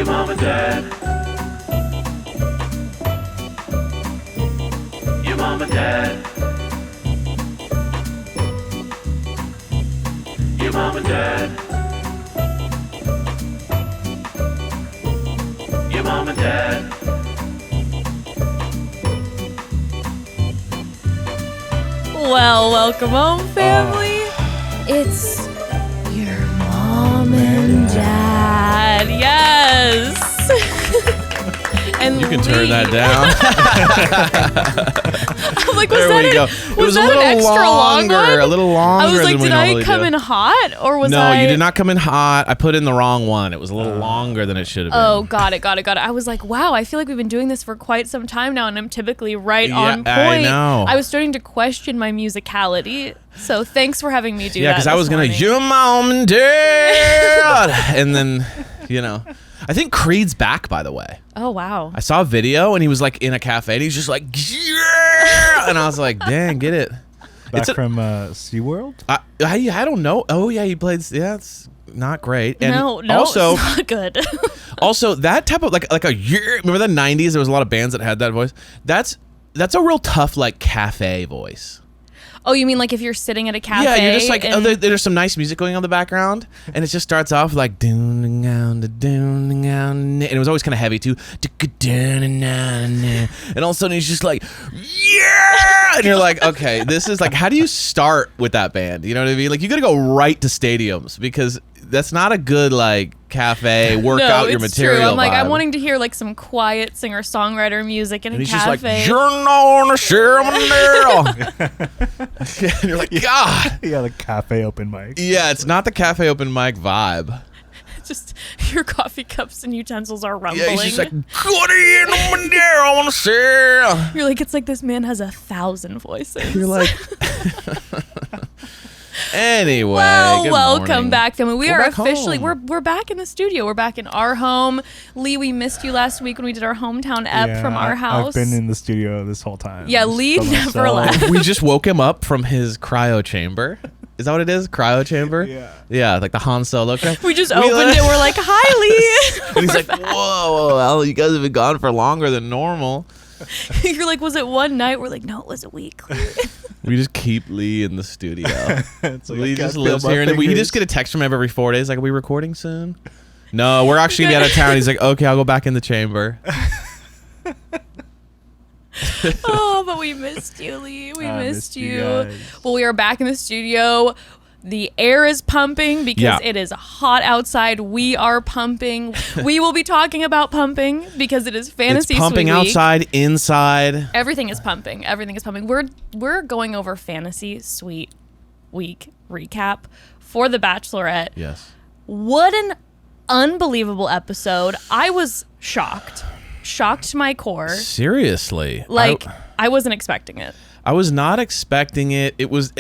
mom and dad. Your mom and dad. Your mom and dad. Your mom and dad. Well, welcome home, family. It's your mom and dad. Yes. And You can turn that down. I'm like, was There that we go. it? It Was was that a little an extra long longer, one? a little longer I was like, than we did I normally come do. in hot or was No, I? you did not come in hot. I put in the wrong one. It was a little longer than it should have been. Oh, got it. I was like, wow, I feel like we've been doing this for quite some time now, and I'm typically right on point. I know. I was starting to question my musicality, so thanks for having me do that. Yeah, because I was morning. gonna your mom and dad, and then, I think Creed's back, by the way. Oh wow. I saw a video and he was like in a cafe and he's just like, yeah, and I was like, dang, get it. Back from SeaWorld? I don't know. Oh yeah, he played. Yeah, it's not great. And No, also, it's not good. also that type of like a year. Remember the '90s? There was a lot of bands that had that voice. That's a real tough like cafe voice. Oh, you mean like if you're sitting at a cafe? Yeah, you're just like, and there's some nice music going on in the background, and it just starts off like, and it was always kind of heavy too, and all of a sudden he's just like, yeah, and you're like, okay, this is like, how do you start with that band? You know what I mean? Like, you gotta go right to stadiums because that's not a good like cafe work out your material. True. I'm like, vibe. I'm wanting to hear like some quiet singer-songwriter music in And a he's cafe. just like, you're not on a share my nail. And you're like, God. Yeah, the cafe open mic. Yeah, it's not the cafe open mic vibe. Just your coffee cups and utensils are rumbling. Yeah, he's just like, good in there, I want to share. You're like, it's like this man has 1,000 voices. You're like, anyway. Well, good welcome morning. back, family. We We're are back officially home. we're back in the studio. We're back in our home. Lee, we missed you last week when we did our hometown ep from our house. I've been in the studio this whole time. Yeah, just Lee by never myself. left. We just woke him up from his cryo chamber. Is that what it is? Cryo chamber? Yeah. Yeah, like the Han Solo. We just opened it. We're like, hi, Lee. And he's like, whoa, well, you guys have been gone for longer than normal. You're like, was it one night? We're like, no, it was a week. We just keep Lee in the studio. It's like, Lee I just can't lives feel my here, and we fingers. just get a text from him every 4 days, like, are we recording soon? No, we're actually gonna be out of town. He's like, okay, I'll go back in the chamber. Oh, but we missed you, Lee. We I missed you you. guys. Well, we are back in the studio. The air is pumping because Yeah. it is hot outside. We are pumping. We will be talking about pumping because it is fantasy It's pumping Suite Week. outside, inside. Everything is pumping. Everything is pumping. We're going over fantasy suite week recap for the Bachelorette. Yes. What an unbelievable episode. I was shocked to my core. Seriously. Like, I wasn't expecting it. I was not expecting it. It was,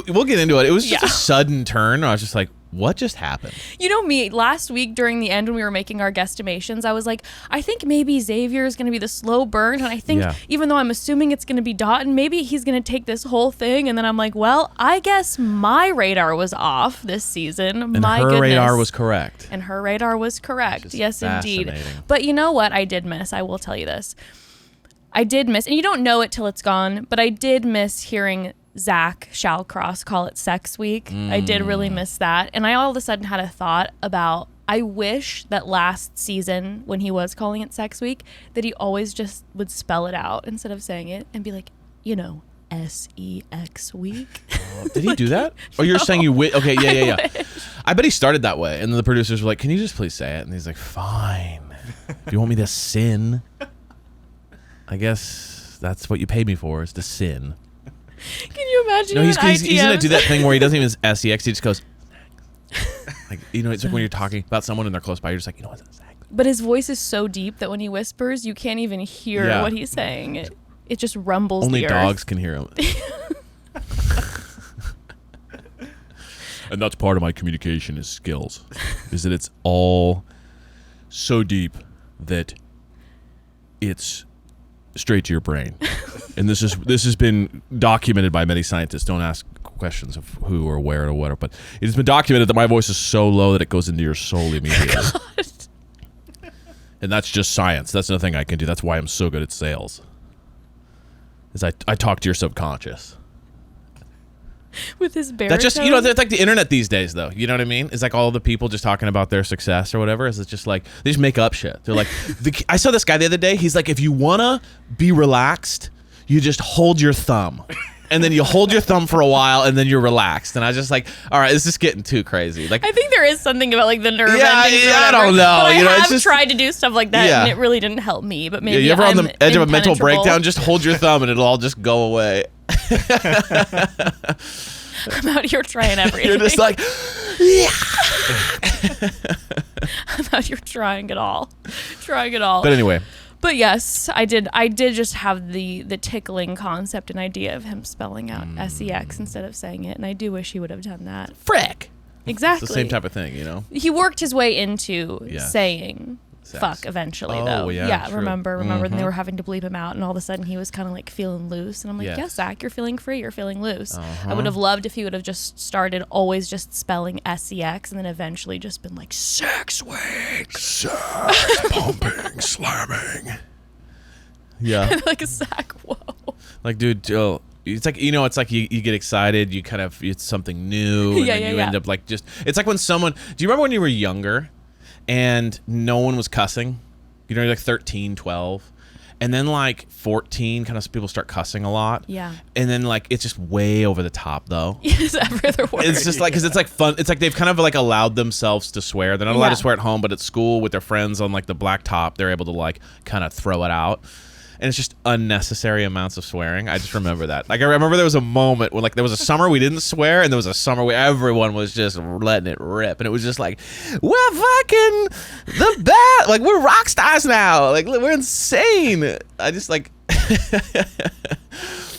we'll get into it. It was just Yeah. a sudden turn. I was just like, what just happened? You know me, last week during the end when we were making our guesstimations, I was like, I think maybe Xavier is going to be the slow burn. And I think Yeah. even though I'm assuming it's going to be Dotun, maybe he's going to take this whole thing. And then I'm like, well, I guess my radar was off this season. And my her goodness. radar was correct. And her radar was correct. Which is Yes, indeed. fascinating. But you know what I did miss? I will tell you this. I did miss, and you don't know it till it's gone, but I did miss hearing Zach Shallcross call it Sex Week. I did really miss that. And I all of a sudden had a thought about, I wish that last season when he was calling it Sex Week, that he always just would spell it out instead of saying it and be like, SEX week. Did he do that? Or you're saying you okay, yeah. I bet he started that way. And then the producers were like, can you just please say it? And he's like, fine. If you want me to sin, I guess that's what you pay me for, is to sin. Can you imagine? No, he's going to ITMs? do that thing where he doesn't even SEX. He just goes, like, it's like when you're talking about someone and they're close by, you're just like, what? But his voice is so deep that when he whispers, you can't even hear Yeah. what he's saying. It just rumbles Only the dogs earth. can hear him. And that's part of my communication is skills, is that it's all so deep that it's straight to your brain. And this has been documented by many scientists. Don't ask questions of who or where or what, but it has been documented that my voice is so low that it goes into your soul immediately. And that's just science. That's nothing I can do. That's why I'm so good at sales. Is I talk to your subconscious. With his baritone. That just, that's like the internet these days, though. You know what I mean? It's like all the people just talking about their success or whatever. Is it's just like, they just make up shit. They're like, I saw this guy the other day. He's like, if you want to be relaxed, you just hold your thumb. And then you hold your thumb for a while, and then you're relaxed. And I was just like, all right, this is getting too crazy. Like, I think there is something about like the nerve endings. I don't know. But I have it's just, tried to do stuff like that, and it really didn't help me. But maybe you ever I'm on the edge of a mental impenetrable. breakdown, just hold your thumb, and it'll all just go away. I'm out here trying everything. You're just like, yeah. I'm out here trying it all. But anyway. But yes, I did just have the tickling concept and idea of him spelling out SEX instead of saying it, and I do wish he would have done that. Frick. Exactly. It's the same type of thing, you know? He worked his way into saying Sex. fuck eventually, Oh, though. yeah, true. Remember when they were having to bleep him out, and all of a sudden he was kind of like feeling loose, and I'm like, yes, Zach, you're feeling free, you're feeling loose. I would have loved if he would have just started always just spelling SEX, and then eventually just been like, sex week. Sex, pumping, slamming. Yeah. Like, Zach, whoa. Like, dude, it's like, it's like you get excited, you kind of, it's something new, and then you end up like just, it's like when someone, do you remember when you were younger and no one was cussing? You're like 13, 12. And then like 14, kind of people start cussing a lot. Yeah. And then like, it's just way over the top though. Yes, every other word. It's just like, because it's like fun. It's like they've kind of like allowed themselves to swear. They're not allowed to swear at home, but at school with their friends on like the blacktop, they're able to like kind of throw it out. And it's just unnecessary amounts of swearing. I just remember that. Like, I remember there was a moment when, like, there was a summer we didn't swear, and there was a summer where everyone was just letting it rip. And it was just like, we're fucking the best. Like, we're rock stars now. Like, we're insane. I just, like...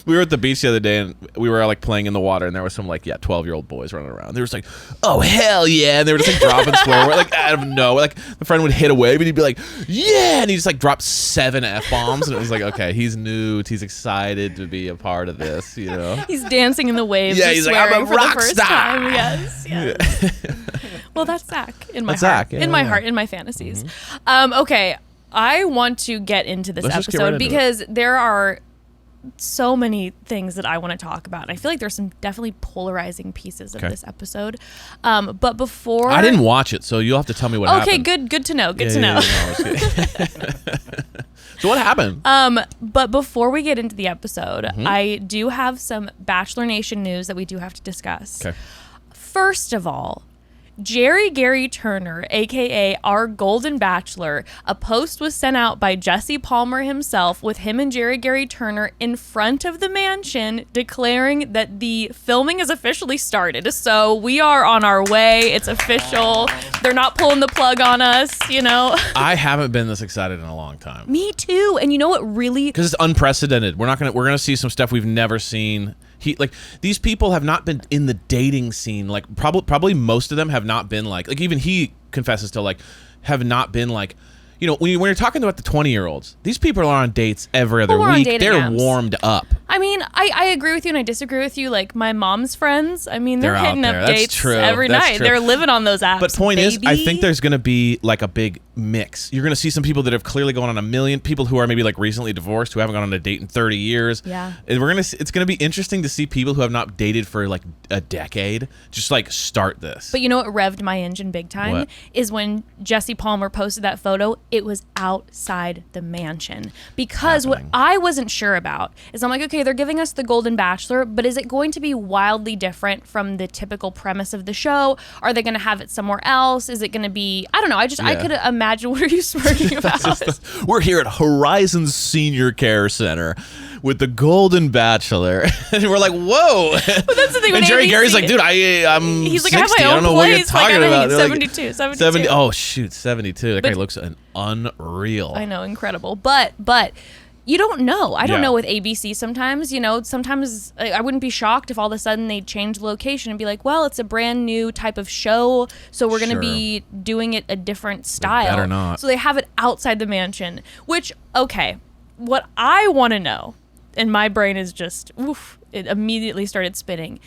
We were at the beach the other day, and we were like playing in the water, and there was some like 12-year-old boys running around. They were just like, "Oh hell yeah!" And they were just like dropping swear words, like out of nowhere. Like the friend would hit a wave, and he'd be like, "Yeah!" And he just like dropped 7 F-bombs, and it was like, okay, he's new, he's excited to be a part of this, you know. He's dancing in the waves. Yeah, he's like, I'm a for rock the first star. time. Yes. Well, that's Zach in my That's heart, Zach, yeah, in my yeah. heart, in my fantasies. Okay, I want to get into this Let's just get episode right into because there are so many things that I want to talk about. I feel like there's some definitely polarizing pieces of this episode. But before I didn't watch it, so you'll have to tell me what happened. Okay, good to know. Good to know. No, I was kidding. So what happened? But before we get into the episode, I do have some Bachelor Nation news that we do have to discuss. Okay. First of all, Gerry Gary Turner, aka our Golden Bachelor, a post was sent out by Jesse Palmer himself with him and Gerry Gary Turner in front of the mansion declaring that the filming has officially started. So we are on our way. It's official. They're not pulling the plug on us, you know. I haven't been this excited in a long time. Me too. And you know what really... Because it's unprecedented. We're gonna see some stuff we've never seen. These people have not been in the dating scene. Like probably most of them have not been like even he confesses to like have not been like, you know, when you're talking about the 20-year-olds, these people are on dates every other Well, we're on week. dating They're apps. warmed up. I mean, I agree with you and I disagree with you. Like my mom's friends, I mean, they're They're out hitting there. up That's dates true. every That's night. true. They're living on those apps. But point is, I baby. think there's going to be like a big mix. You're going to see some people that have clearly gone on a million, people who are maybe like recently divorced, who haven't gone on a date in 30 years. Yeah. And it's going to be interesting to see people who have not dated for like a decade just like start this. But you know what revved my engine big time What? is when Jesse Palmer posted that photo. It was outside the mansion because Happening. what I wasn't sure about is I'm like, okay, they're giving us the Golden Bachelor, but is it going to be wildly different from the typical premise of the show? Are they going to have it somewhere else? Is it going to be? I don't know. I could imagine. What are you smirking about? We're here at Horizon Senior Care Center with the Golden Bachelor, and we're like, whoa! But that's the thing. And when Gerry ABC Gary's like, dude, I'm He's like, 60. I have my own don't know what you're place. Like, talking I know about. he's They're like, 72. 70. Oh shoot, 72. That guy But- looks unreal. I know, incredible. But you don't know. I don't Yeah. know with ABC sometimes, you know, sometimes I wouldn't be shocked if all of a sudden they change the location and be like, well, it's a brand new type of show, so we're going to Sure. be doing it a different style. better not. So they have it outside the mansion, which, okay, what I want to know, and my brain is just, oof, it immediately started spinning,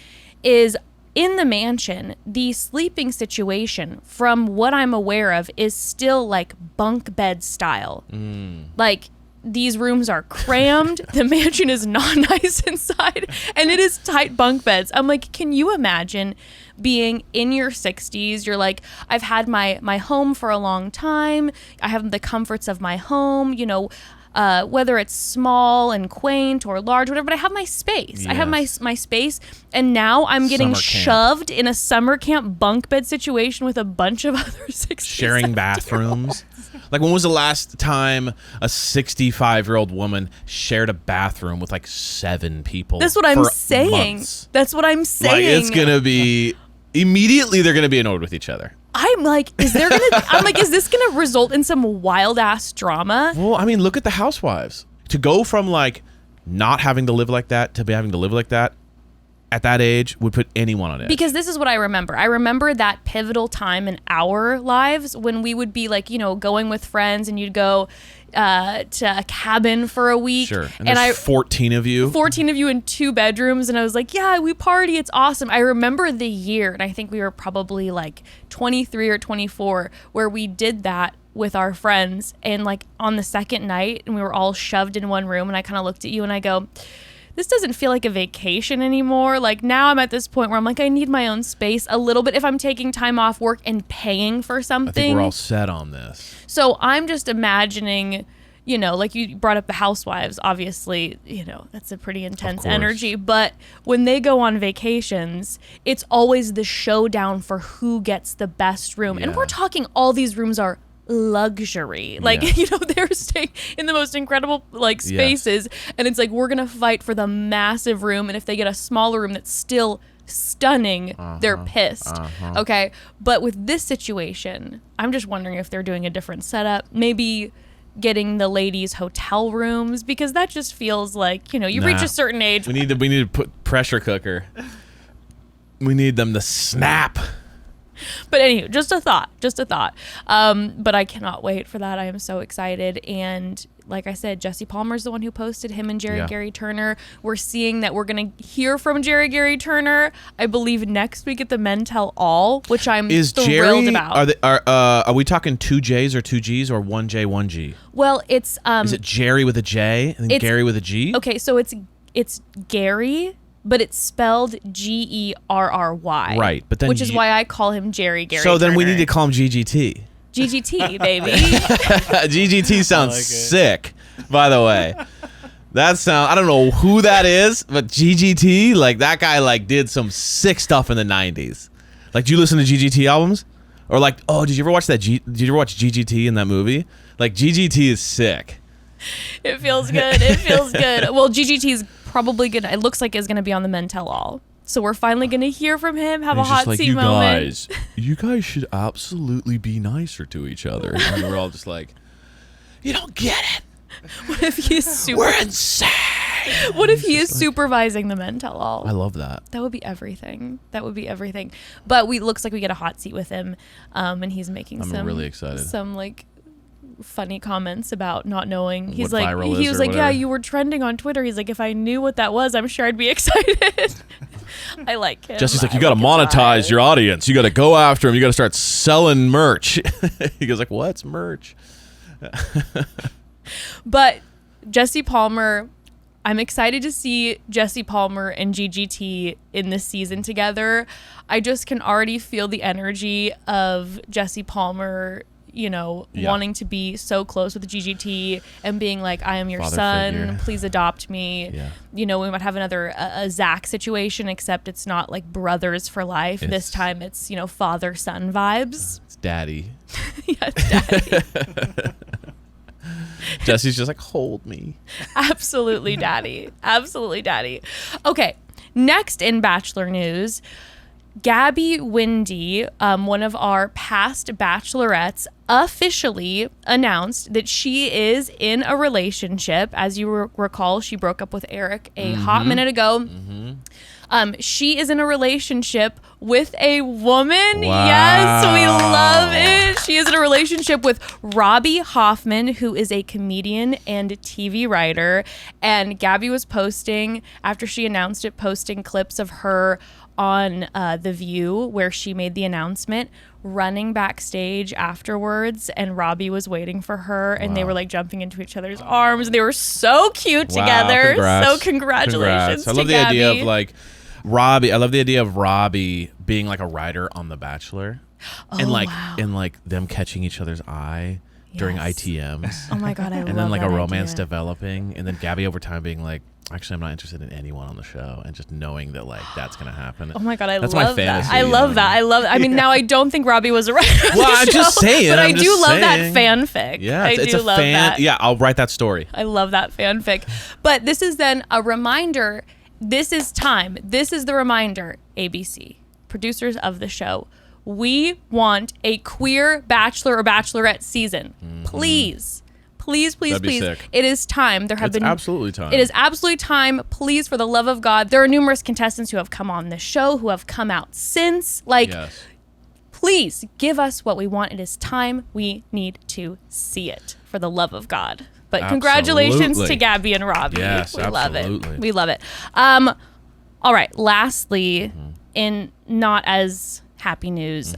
is in the mansion, the sleeping situation, from what I'm aware of, is still like bunk bed style. Like, these rooms are crammed. The mansion is not nice inside, and it is tight bunk beds. I'm like, can you imagine being in your 60s? You're like, I've had my home for a long time. I have the comforts of my home, you know, whether it's small and quaint or large, whatever, but I have my space. I have my space, and now I'm getting shoved in a summer camp bunk bed situation with a bunch of other 60s. Sharing bathrooms. Like, when was the last time a 65-year-old woman shared a bathroom with like 7 people? That's what I'm saying. Months? That's what I'm saying. Like, it's gonna be immediately they're gonna be annoyed with each other. I'm like, is this gonna result in some wild ass drama? Well, I mean, look at the Housewives. To go from like not having to live like that to be having to live like that at that age would put anyone on edge. Because this is what I remember. I remember that pivotal time in our lives when we would be like, you know, going with friends, and you'd go to a cabin for a week. Sure. And there's 14 of you. 14 of you in 2 bedrooms. And I was like, yeah, we party. It's awesome. I remember the year, and I think we were probably like 23 or 24, where we did that with our friends. And like on the second night, and we were all shoved in one room, and I kind of looked at you and I go, this doesn't feel like a vacation anymore. Like, now I'm at this point where I'm like, I need my own space a little bit if I'm taking time off work and paying for something. I think we're all set on this. So I'm just imagining, you know, like you brought up the Housewives, obviously, you know, that's a pretty intense energy. But when they go on vacations, it's always the showdown for who gets the best room. And we're talking all these rooms are luxury. Like, you know, they're staying in the most incredible like spaces, and it's like, we're gonna fight for the massive room, and if they get a smaller room that's still stunning, they're pissed. Okay, but with this situation, I'm just wondering if they're doing a different setup, maybe getting the ladies hotel rooms, because that just feels like, you know, you reach a certain age. We need to put pressure cooker. We need them to snap. But anyway, just a thought. But I cannot wait for that. I am so excited. And like I said, Jesse Palmer's the one who posted, him and Gerry Gary Turner. We're seeing that we're going to hear from Gerry Gary Turner, I believe, next week at the Men Tell All, which I'm thrilled about. Are we talking 2 J's or 2 G's or 1 J, 1 G? Well, it's... is it Jerry with a J and then Gary with a G? Okay, so it's Gary, but it's spelled Gerry. Right, but then which is why I call him Gerry Gary So then Turner. we need to call him GGT. GGT, baby. GGT sounds sick, by the way. I don't know who that is, but GGT, like, that guy like did some sick stuff in the 90s. Like, do you listen to GGT albums? Or like, oh, did you ever watch GGT in that movie? Like, GGT is sick. It feels good. Well, GGT is probably good. It looks like it's going to be on the Men Tell All. So we're finally going to hear from him, have a hot seat moment. You guys should absolutely be nicer to each other. And we're all just like, you don't get it. What if he's We're insane. What if he is supervising the Men Tell All? I love that. That would be everything. But looks like we get a hot seat with him, and he's making I'm really excited. Some like funny comments about not knowing. He's what like, viral he is was or like, whatever. yeah, you were trending on Twitter. He's like, if I knew what that was, I'm sure I'd be excited. I like him. Jesse's like, you got to monetize your audience. You got to go after him. You got to start selling merch. He goes like, what's merch? But Jesse Palmer, I'm excited to see Jesse Palmer and GGT in this season together. I just can already feel the energy of Jesse Palmer, you know, wanting to be so close with GGT and being like, I am your Father son, figure. please adopt me. Yeah. You know, we might have another a Zach situation, except it's not like brothers for life. This time it's, you know, father-son vibes. It's daddy. Yeah, it's daddy. Jesse's just like, hold me. Absolutely, daddy. Absolutely, daddy. Okay, next in Bachelor news, Gabby Windey, one of our past Bachelorettes, officially announced that she is in a relationship. As you recall, she broke up with Eric a hot minute ago. She is in a relationship with a woman. Wow. Yes, we love it. She is in a relationship with Robbie Hoffman, who is a comedian and TV writer. And Gabby was posting, after she announced it, posting clips of her on The View where she made the announcement, running backstage afterwards, and Robbie was waiting for her, and they were like jumping into each other's arms. They were so cute together. Congrats. So congratulations. I love to the idea Gabby. of like Robbie. I love the idea of Robbie being like a writer on The Bachelor, and like them catching each other's eye during Yes. ITMs. Oh my God, I love And then like a that romance idea. developing, and then Gabby over time being like, actually, I'm not interested in anyone on the show, and just knowing that like that's gonna happen. Oh my God, That's love my fantasy. that. I love that. I love that. I mean, now I don't think Robbie was a writer. on Well, the I'm show, just saying, but I I'm do just love saying. that fanfic. Yeah, I it's do a love fan. that. Yeah, I'll write that story. I love that fanfic. But this is then a reminder. This is time. This is the reminder, ABC, producers of the show. We want a queer Bachelor or Bachelorette season. Please. Please, please, That'd be please. sick. It is time. There have It's been absolutely time. It is absolutely time. Please, for the love of God. There are numerous contestants who have come on the show, who have come out since. Like, Yes. please give us what we want. It is time. We need to see it, for the love of God. But congratulations Absolutely. to Gabby and Robbie. Yes, we love absolutely. it. We love it. All right. Lastly, in not as happy news,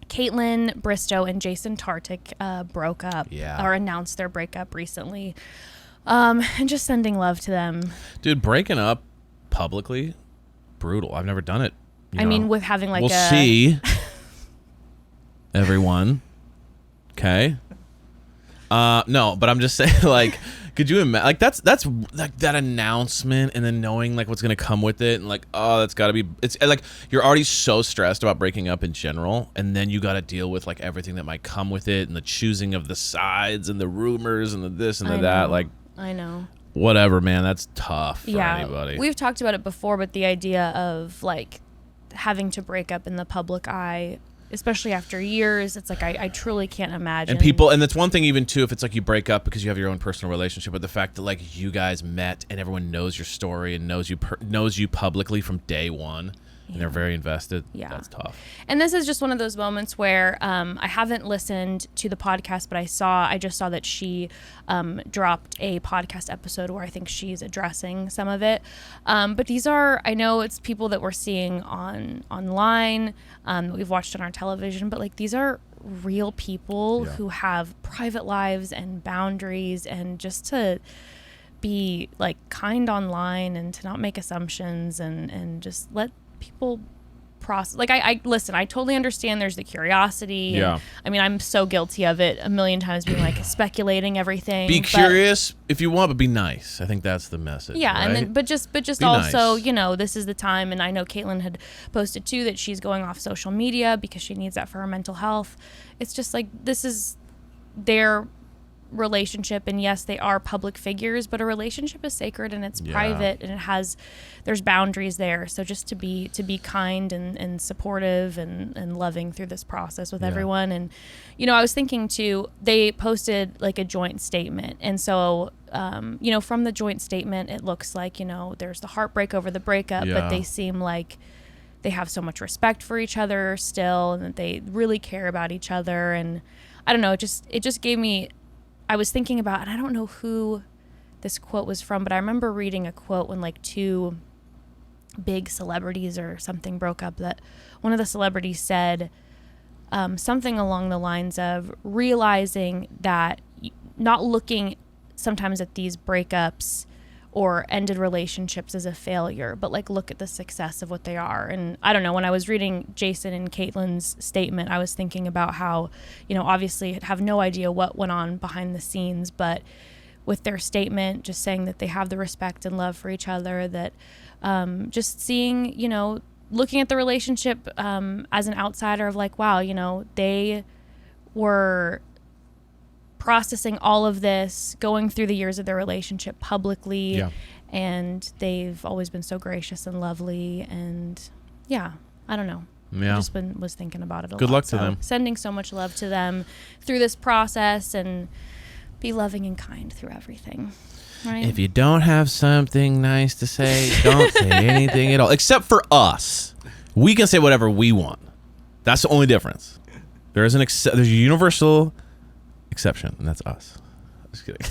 Caitlin Bristow and Jason Tartick broke up or announced their breakup recently. And just sending love to them. Dude, breaking up publicly, brutal. I've never done it. I mean, with having like we'll see. Everyone. Okay. No, but I'm just saying, like, could you imagine? Like, that's like that announcement, and then knowing like what's gonna come with it, and like, oh, that's gotta be. It's like you're already so stressed about breaking up in general, and then you gotta deal with like everything that might come with it, and the choosing of the sides, and the rumors, and the this and the that. Like, I know. whatever, man. That's tough for anybody. We've talked about it before, but the idea of like having to break up in the public eye, especially after years, it's like I truly can't imagine. And that's one thing even too, if it's like you break up because you have your own personal relationship, but the fact that like you guys met and everyone knows your story and knows you publicly from day one, and they're very invested. Yeah. That's tough. And this is just one of those moments where I haven't listened to the podcast, but I just saw that she dropped a podcast episode where I think she's addressing some of it. But these are, I know it's people that we're seeing online, that we've watched on our television, but like these are real people who have private lives and boundaries, and just to be like kind online and to not make assumptions and just let people process. Like I listen, I totally understand there's the curiosity. Yeah. I mean, I'm so guilty of it a million times, being like speculating everything. Be but- curious if you want, but be nice. I think that's the message. Yeah, right? and then but just Be also, nice. you know, this is the time, and I know Caitlin had posted too that she's going off social media because she needs that for her mental health. It's just like, this is their relationship, and yes, they are public figures, but a relationship is sacred and it's private, and there's boundaries there. So just to be kind and supportive and loving through this process with everyone. And you know, I was thinking too, they posted like a joint statement, and so you know, from the joint statement it looks like, you know, there's the heartbreak over the breakup, but they seem like they have so much respect for each other still, and that they really care about each other. And I don't know, it just gave me, I was thinking about, and I don't know who this quote was from, but I remember reading a quote when like two big celebrities or something broke up, that one of the celebrities said something along the lines of realizing that not looking sometimes at these breakups or ended relationships as a failure, but like look at the success of what they are. And I don't know, when I was reading Jason and Caitlin's statement, I was thinking about how, you know, obviously have no idea what went on behind the scenes, but with their statement just saying that they have the respect and love for each other, that just seeing, you know, looking at the relationship as an outsider of like, wow, you know, they were processing all of this, going through the years of their relationship publicly, and they've always been so gracious and lovely. And I don't know. I just was thinking about it a lot. Good luck to them. Sending so much love to them through this process, and be loving and kind through everything. Right? If you don't have something nice to say, don't say anything at all. Except for us. We can say whatever we want. That's the only difference. There's a universal exception, and that's us. Just kidding.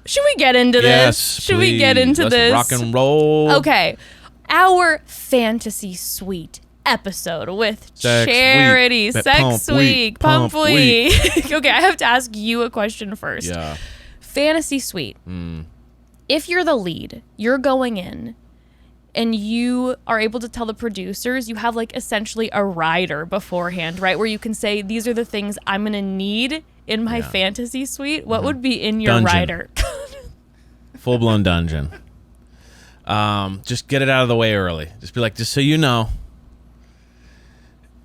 Should we get into Yes, this? Should we get please. into Let's this? rock and roll. Okay. Our fantasy suite episode with Sex Charity, week. Sex Pump Week, week. Pump Pump Week. Okay, I have to ask you a question first. Yeah. Fantasy suite. If you're the lead, you're going in and you are able to tell the producers, you have like essentially a rider beforehand, right? Where you can say, these are the things I'm going to need in my fantasy suite. What would be in your Dungeon. rider? Full-blown dungeon. Just get it out of the way early. Just be like, just so you know,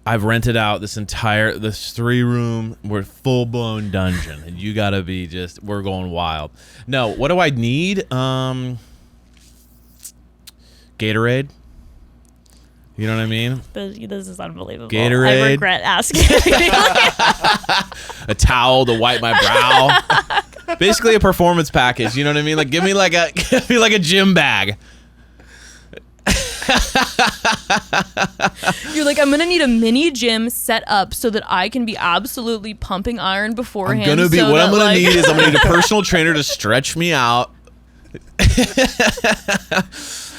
I've rented out this 3-room, we're full-blown dungeon, and you gotta be we're going wild. No, what do I need? Gatorade. You know what I mean? This is unbelievable. Gatorade. I regret asking. A towel to wipe my brow. Basically a performance package. You know what I mean? Like give me like a gym bag. You're like, I'm gonna need a mini gym set up so that I can be absolutely pumping iron beforehand. I'm gonna need is I'm gonna need a personal trainer to stretch me out.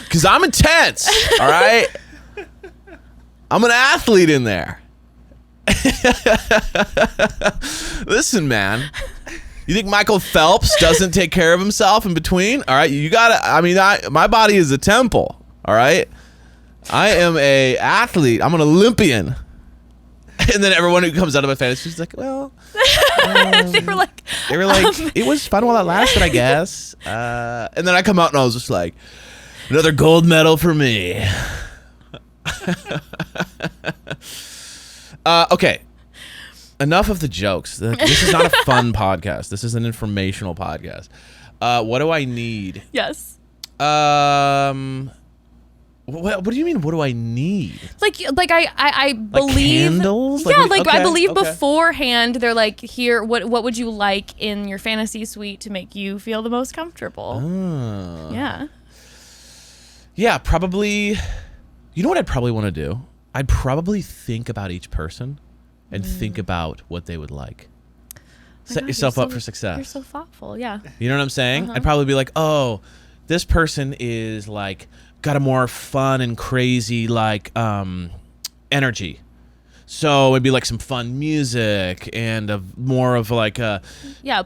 Cause I'm intense. All right. I'm an athlete in there. Listen, man. You think Michael Phelps doesn't take care of himself in between? All right, you gotta. I mean, my body is a temple. All right, I am a athlete. I'm an Olympian. And then everyone who comes out of my fantasy is like, well, they were like, it was fun while it lasted, I guess. And then I come out and I was just like, another gold medal for me. Okay. Enough of the jokes. This is not a fun podcast. This is an informational podcast. What do I need? yes. What do you mean? What do I need? Like I believe candles? Yeah, Like, I okay, believe okay. beforehand they're like, here, what would you like in your fantasy suite to make you feel the most comfortable? Oh. Yeah. Yeah, probably. You know what I'd probably want to do? I'd probably think about each person and think about what they would like. Set God, yourself you're up for success. You're so thoughtful. Yeah. You know what I'm saying? I'd probably be like, oh, this person is like got a more fun and crazy like energy. So it'd be like some fun music and more of like a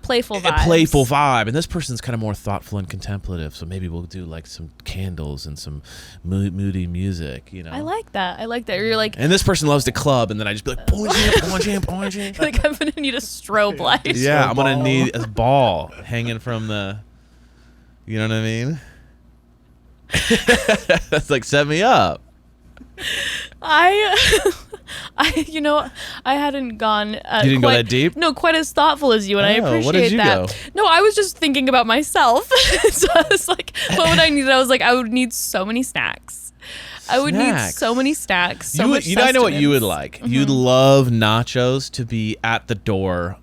Playful a vibes. playful vibe. And this person's kind of more thoughtful and contemplative. So maybe we'll do like some candles and some moody music, you know. I like that. You're like, And this person loves to club, and then I just be like, pointy. like I'm gonna need a strobe light. Yeah, I'm gonna need a ball hanging from the. You know what I mean? That's like set me up. I hadn't gone. You didn't go that deep? No, quite as thoughtful as you, and I Oh, appreciate what did you that. go? No, I was just thinking about myself. So I was like, what would I need? I was like, I would need so many snacks. I would need so many snacks. So much I know what you would sustenance. like. You'd love nachos to be at the door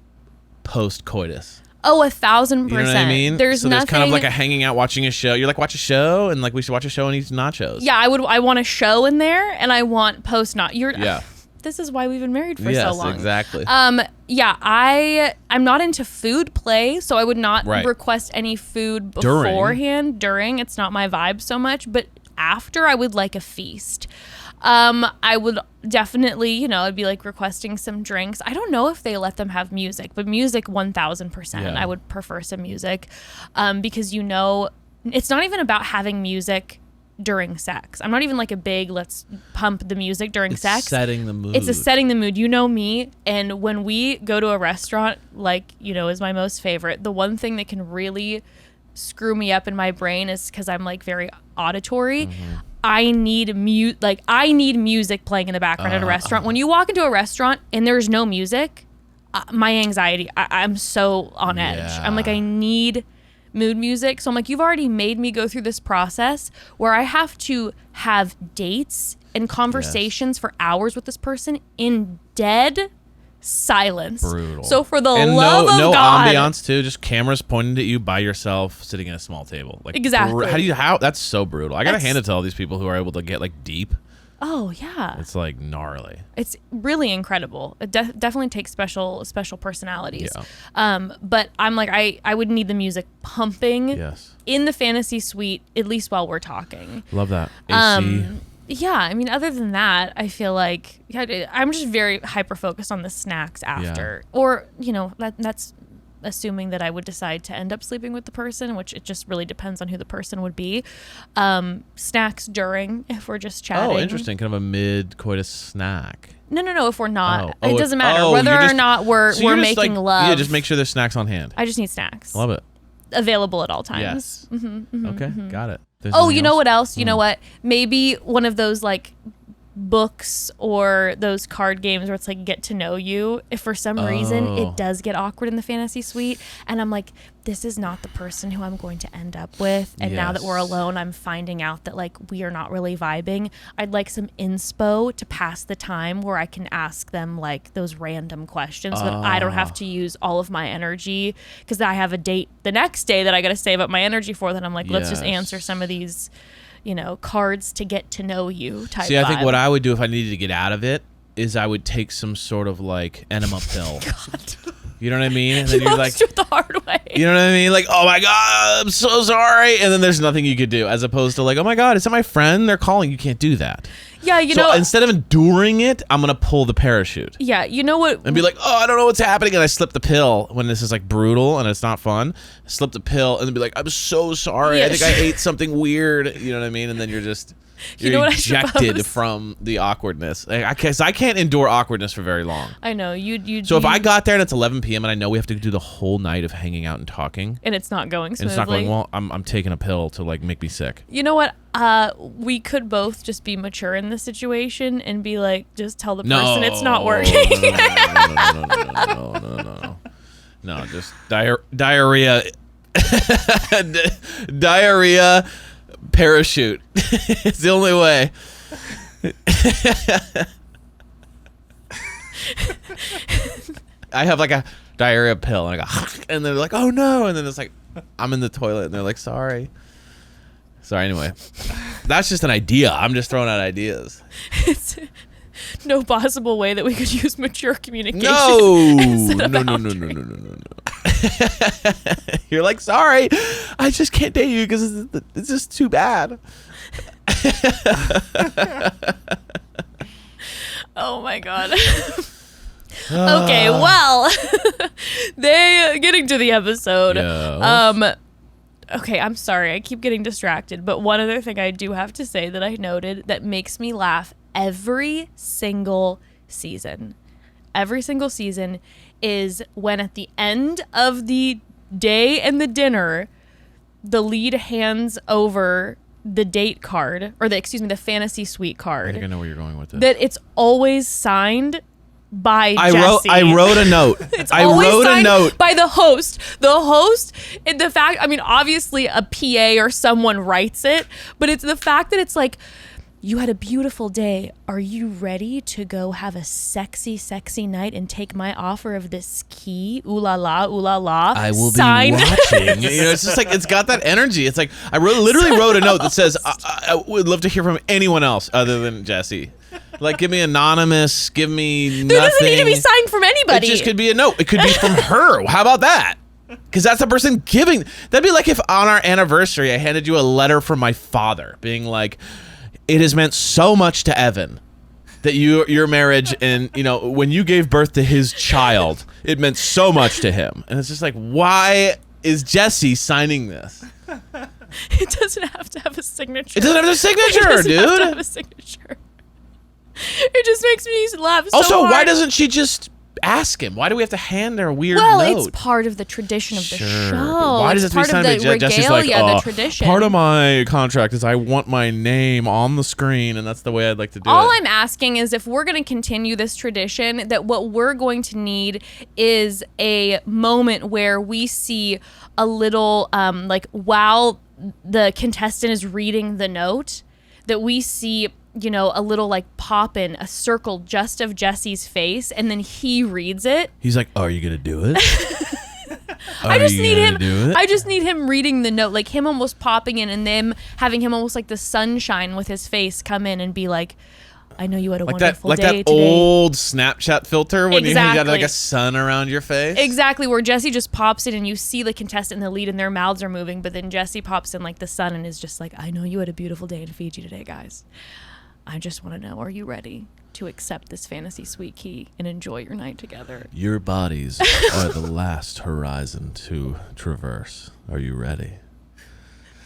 post coitus. Oh, 1,000%. You know what I mean? There's so nothing. there's kind of like a hanging out watching a show. You're like, watch a show, and like we should watch a show and eat nachos. Yeah, I want a show in there, and I want post not. Yeah. This is why we've been married for Yes, so long. exactly. Yeah, I'm not into food play, so I would not Right. request any food During. beforehand. During, it's not my vibe so much, but after, I would like a feast. I would definitely, I'd be like requesting some drinks. I don't know if they let them have music, but music 1,000%. Yeah. I would prefer some music, because it's not even about having music during sex. I'm not even like a big let's pump the music during It's sex. setting the mood. It's a setting the mood. You know me, and when we go to a restaurant, like, is my most favorite, the one thing that can really screw me up in my brain is because I'm like very auditory. I need music playing in the background at a restaurant. When you walk into a restaurant and there's no music, my anxiety, I'm so on edge. Yeah. I'm like, I need mood music. So I'm like, you've already made me go through this process where I have to have dates and conversations for hours with this person in dead silence. Brutal. So for the and love of no God. ambiance too, just cameras pointed at you by yourself, sitting at a small table. Like Exactly. How that's so brutal. I gotta That's- hand it to all these people who are able to get like deep Oh yeah. It's like gnarly. It's really incredible. It definitely takes special personalities. Yeah. But I'm like, I would need the music pumping Yes. in the fantasy suite, at least while we're talking. Love that. AC. Yeah, I mean, other than that, I feel like I'm just very hyper focused on the snacks after, or that's assuming that I would decide to end up sleeping with the person, which it just really depends on who the person would be. Snacks during, if we're just chatting. Oh, interesting. Kind of a mid-coitus snack. No, if we're not, Oh. it doesn't matter whether or not we're making love. Yeah, just make sure there's snacks on hand. I just need snacks. Love it. Available at all times. Yes. Mm-hmm, Okay, got it. There's Oh, anything you know else? what else? You know what? Maybe one of those like books or those card games where it's like get to know you. If for some reason it does get awkward in the fantasy suite and I'm like, this is not the person who I'm going to end up with, and now that we're alone I'm finding out that like we are not really vibing, I'd like some inspo to pass the time where I can ask them like those random questions so that I don't have to use all of my energy, because I have a date the next day that I got to save up my energy for. Then I'm like, let's just answer some of these cards to get to know you type. See, I think vibe. what I would do if I needed to get out of it is I would take some sort of like enema pill. You know what I mean? And then you're like, the hard way. you know what I mean? Like, oh my God, I'm so sorry. And then there's nothing you could do, as opposed to like, oh my God, is that my friend? They're calling. You can't do that. Yeah, So instead of enduring it, I'm going to pull the parachute. Yeah, you know what? And be like, oh, I don't know what's happening. And I slip the pill when this is like brutal and it's not fun. I slip the pill and then be like, I'm so sorry. Yeah, I think I ate something weird. You know what I mean? And then you're just... You know what I ejected suppose? from the awkwardness. I can't endure awkwardness for very long. I know you. So if I got there and it's 11 p.m. and I know we have to do the whole night of hanging out and talking, and it's not going smoothly, and it's not going well, I'm taking a pill to like make me sick. You know what? We could both just be mature in this situation and be like, just tell the person it's not working. No, just diarrhea. Diarrhea. Parachute. It's the only way. I have like a diarrhea pill and I go and they're like, oh no, and then it's like I'm in the toilet and they're like, sorry anyway. That's just an idea. I'm just throwing out ideas. It's no possible way that we could use mature communication. No. You're like, sorry, I just can't date you because it's just too bad. Oh my God. Okay, well, getting to the episode. Yes. Okay, I'm sorry. I keep getting distracted, but one other thing I do have to say that I noted that makes me laugh every single season. Every single season is when at the end of the day and the dinner, the lead hands over the date card, or the fantasy suite card. I think I know where you're going with this. That it's always signed by I Jesse. wrote a note. I wrote a note by the host. The host, and the fact, I mean, obviously a PA or someone writes it, but it's the fact that it's like, you had a beautiful day. Are you ready to go have a sexy, sexy night and take my offer of this key? Ooh la la, ooh la la. I will signed. be watching. It's just like, it's got that energy. It's like, I literally wrote a note that says, I would love to hear from anyone else other than Jesse. Like, give me anonymous, give me nothing. There doesn't need to be signed from anybody. It just could be a note. It could be from her. How about that? Because that's the person giving. That'd be like if on our anniversary, I handed you a letter from my father being like, it has meant so much to Evan that your marriage, and when you gave birth to his child, it meant so much to him. And it's just like, why is Jesse signing this? It doesn't have to have a signature. It doesn't have a signature, It doesn't dude. have to have a signature. It just makes me laugh so Also, hard. why doesn't she just ask him? Why do we have to hand her a weird Well, note? it's part of the tradition of the Sure, show. but why does It's it have to be part of signed the by Jesse's like, regalia, the tradition. part of my contract is I want my name on the screen, and that's the way I'd like to do All it. I'm asking is if we're going to continue this tradition, that what we're going to need is a moment where we see a little, like, while the contestant is reading the note, that we see, a little like pop in a circle just of Jesse's face, and then he reads it. He's like, "Oh, are you gonna do it?" I just you need gonna him. do it? I just need him reading the note, like him almost popping in and them having him almost like the sunshine with his face come in and be like, I know you had a wonderful day that today. old Snapchat filter when you got like Exactly. a sun around your face. Exactly, where Jesse just pops in and you see the contestant in the lead and their mouths are moving, but then Jesse pops in like the sun and is just like, I know you had a beautiful day in Fiji today, guys. I just want to know, are you ready to accept this fantasy sweet key and enjoy your night together? Your bodies are the last horizon to traverse. Are you ready?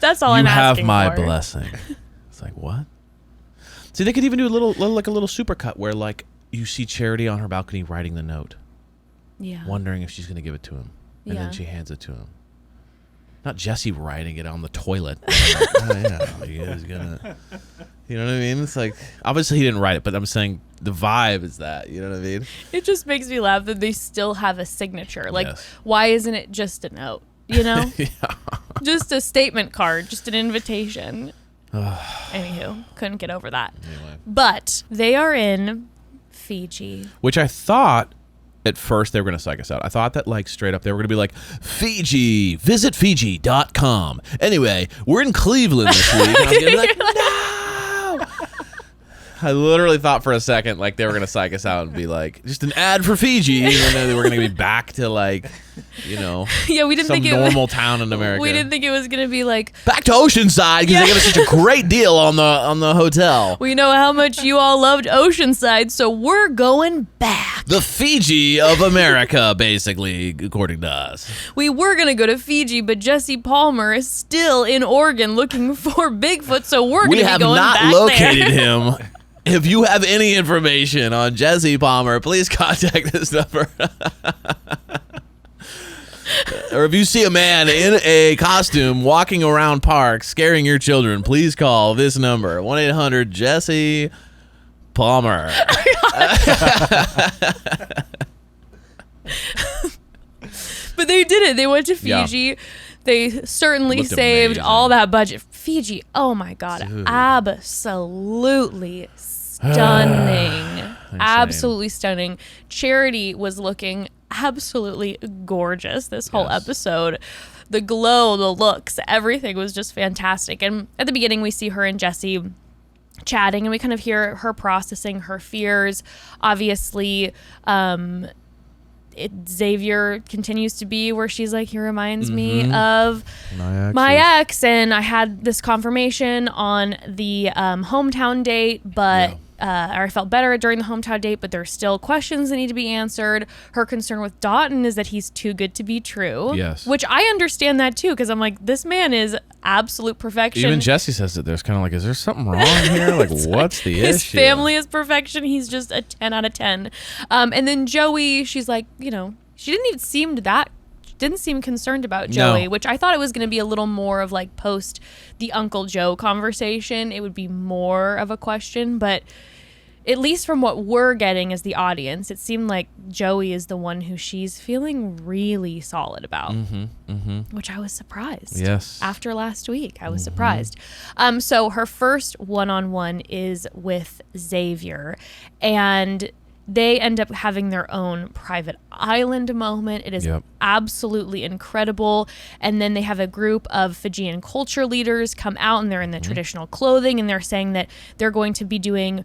That's all You I'm have asking my for. blessing. It's like, what? See, they could even do a little supercut where like you see Charity on her balcony writing the note, Yeah. wondering if she's going to give it to him, and Yeah. then she hands it to him. Not Jesse writing it on the toilet. Like, oh, yeah, you guys gonna, you know what I mean? It's like, obviously he didn't write it, but I'm saying the vibe is that, you know what I mean? It just makes me laugh that they still have a signature. Like, Yes. why isn't it just a note? You know? Yeah. Just a statement card, just an invitation. Anywho, couldn't get over that. Anyway. But they are in Fiji. Which I thought at first they were going to psych us out. I thought that like straight up they were going to be like, Fiji, visit Fiji.com. Anyway, we're in Cleveland this week. And I was going to be like, no. I literally thought for a second like they were going to psych us out and be like, just an ad for Fiji. Even though they were going to be back to like, you know, Yeah, we didn't some think it normal town in America. We didn't think it was gonna be like, Back to Oceanside because they gave us such a great deal on the hotel. we know how much you all loved Oceanside, so we're going back. The Fiji of America, basically, according to us. We were gonna go to Fiji, but Jesse Palmer is still in Oregon looking for Bigfoot, so we're We gonna have be going not back located there. him. If you have any information on Jesse Palmer, please contact this number. Or if you see a man in a costume walking around parks scaring your children, please call this number, 1-800-JESSE Palmer. But they did it. They went to Yeah. Fiji. They certainly Looked saved amazing. all that budget. Fiji, oh my God, Dude. absolutely stunning. Absolutely stunning. Charity was looking absolutely gorgeous this whole Yes. episode. The glow, the looks, everything was just fantastic. And at the beginning, we see her and Jesse chatting, and we kind of hear her processing her fears. Obviously, Xavier continues to be where she's like, he reminds me of my ex, and I had this confirmation on the hometown date, but or I felt better during the hometown date, but there's still questions that need to be answered. Her concern with Dotun is that he's too good to be true. Yes. Which I understand that too, because I'm like, this man is absolute perfection. Even Jesse says that there's kind of like, is there something wrong here? Like, what's the His issue? family is perfection. He's just a 10 out of 10. And then Joey, she's like, you know, she didn't seem concerned about Joey, No. which I thought it was going to be a little more of like post the Uncle Joe conversation. It would be more of a question, but at least from what we're getting as the audience, it seemed like Joey is the one who she's feeling really solid about, which I was surprised. Yes. After last week, I was surprised. So her first one-on-one is with Xavier, and they end up having their own private island moment. It is Yep. absolutely incredible. And then they have a group of Fijian culture leaders come out, and they're in the traditional clothing, and they're saying that they're going to be doing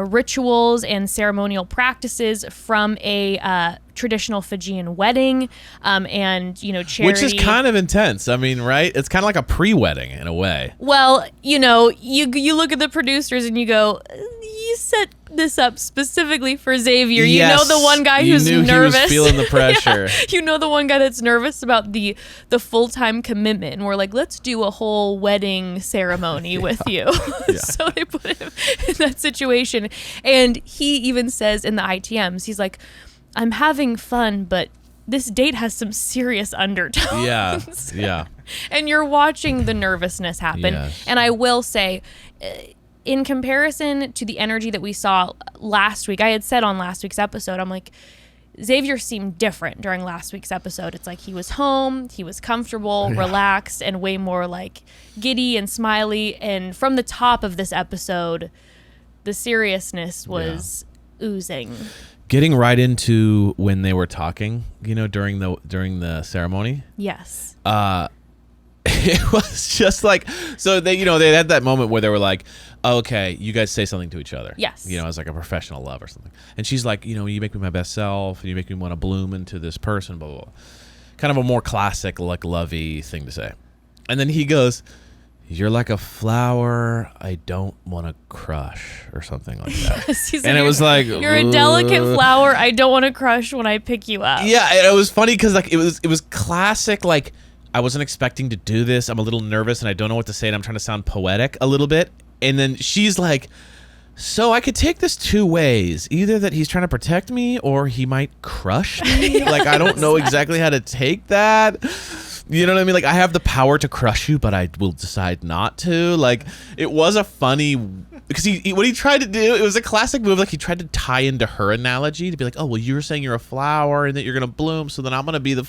rituals and ceremonial practices from a traditional Fijian wedding. And, you know, Charity. Which is kind of intense. I mean, right? It's kind of like a pre-wedding in a way. Well, you know, you look at the producers and you go, you set this up specifically for Xavier. Yes, you know the one guy you who's knew nervous. he was feeling the pressure. Yeah. You know the one guy that's nervous about the full-time commitment. And we're like, let's do a whole wedding ceremony with you. So they put him in that situation. And he even says in the ITMs, he's like, I'm having fun, but this date has some serious undertones. Yeah. Yeah. And you're watching the nervousness happen. Yes. And I will say, in comparison to the energy that we saw last week, I had said on last week's episode, I'm like, Xavier seemed different during last week's episode. It's like he was home, he was comfortable, relaxed, and way more like giddy and smiley. And from the top of this episode, the seriousness was oozing. Getting right into when they were talking, during the ceremony. Yes. It was just like, so they had that moment where they were like, oh, okay, you guys say something to each other. Yes. As like a professional love or something. And she's like, you make me my best self, and you make me want to bloom into this person, blah, blah, blah. Kind of a more classic, like, lovey thing to say. And then he goes, you're like a flower I don't want to crush, or something like that. Yes, and it was like, you're a delicate flower I don't want to crush when I pick you up. Yeah, and it was funny because like it was classic, like, I wasn't expecting to do this. I'm a little nervous and I don't know what to say, and I'm trying to sound poetic a little bit. And then she's like, so I could take this two ways. Either that he's trying to protect me or he might crush me. Yes. Like, I don't know exactly how to take that. You know what I mean? Like, I have the power to crush you, but I will decide not to. Like, it was a funny, because what he tried to do, it was a classic move. Like, he tried to tie into her analogy to be like, oh, well, you're saying you're a flower and that you're going to bloom, so then I'm going to be the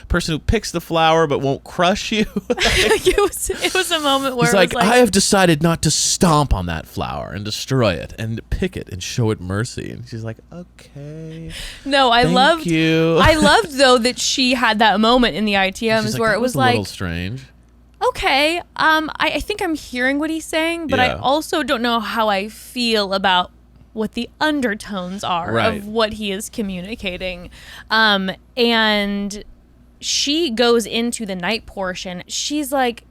person who picks the flower but won't crush you. It was a moment where he's it like, was like, I have decided not to stomp on that flower and destroy it and pick it and show it mercy. And she's like, okay. No, I Thank you. I loved though that she had that moment in the ITMs She's like, where that it was a like, little strange. okay, I think I'm hearing what he's saying, but I Yeah. also don't know how I feel about what the undertones are Right. of what he is communicating. And she goes into the night portion. She's like,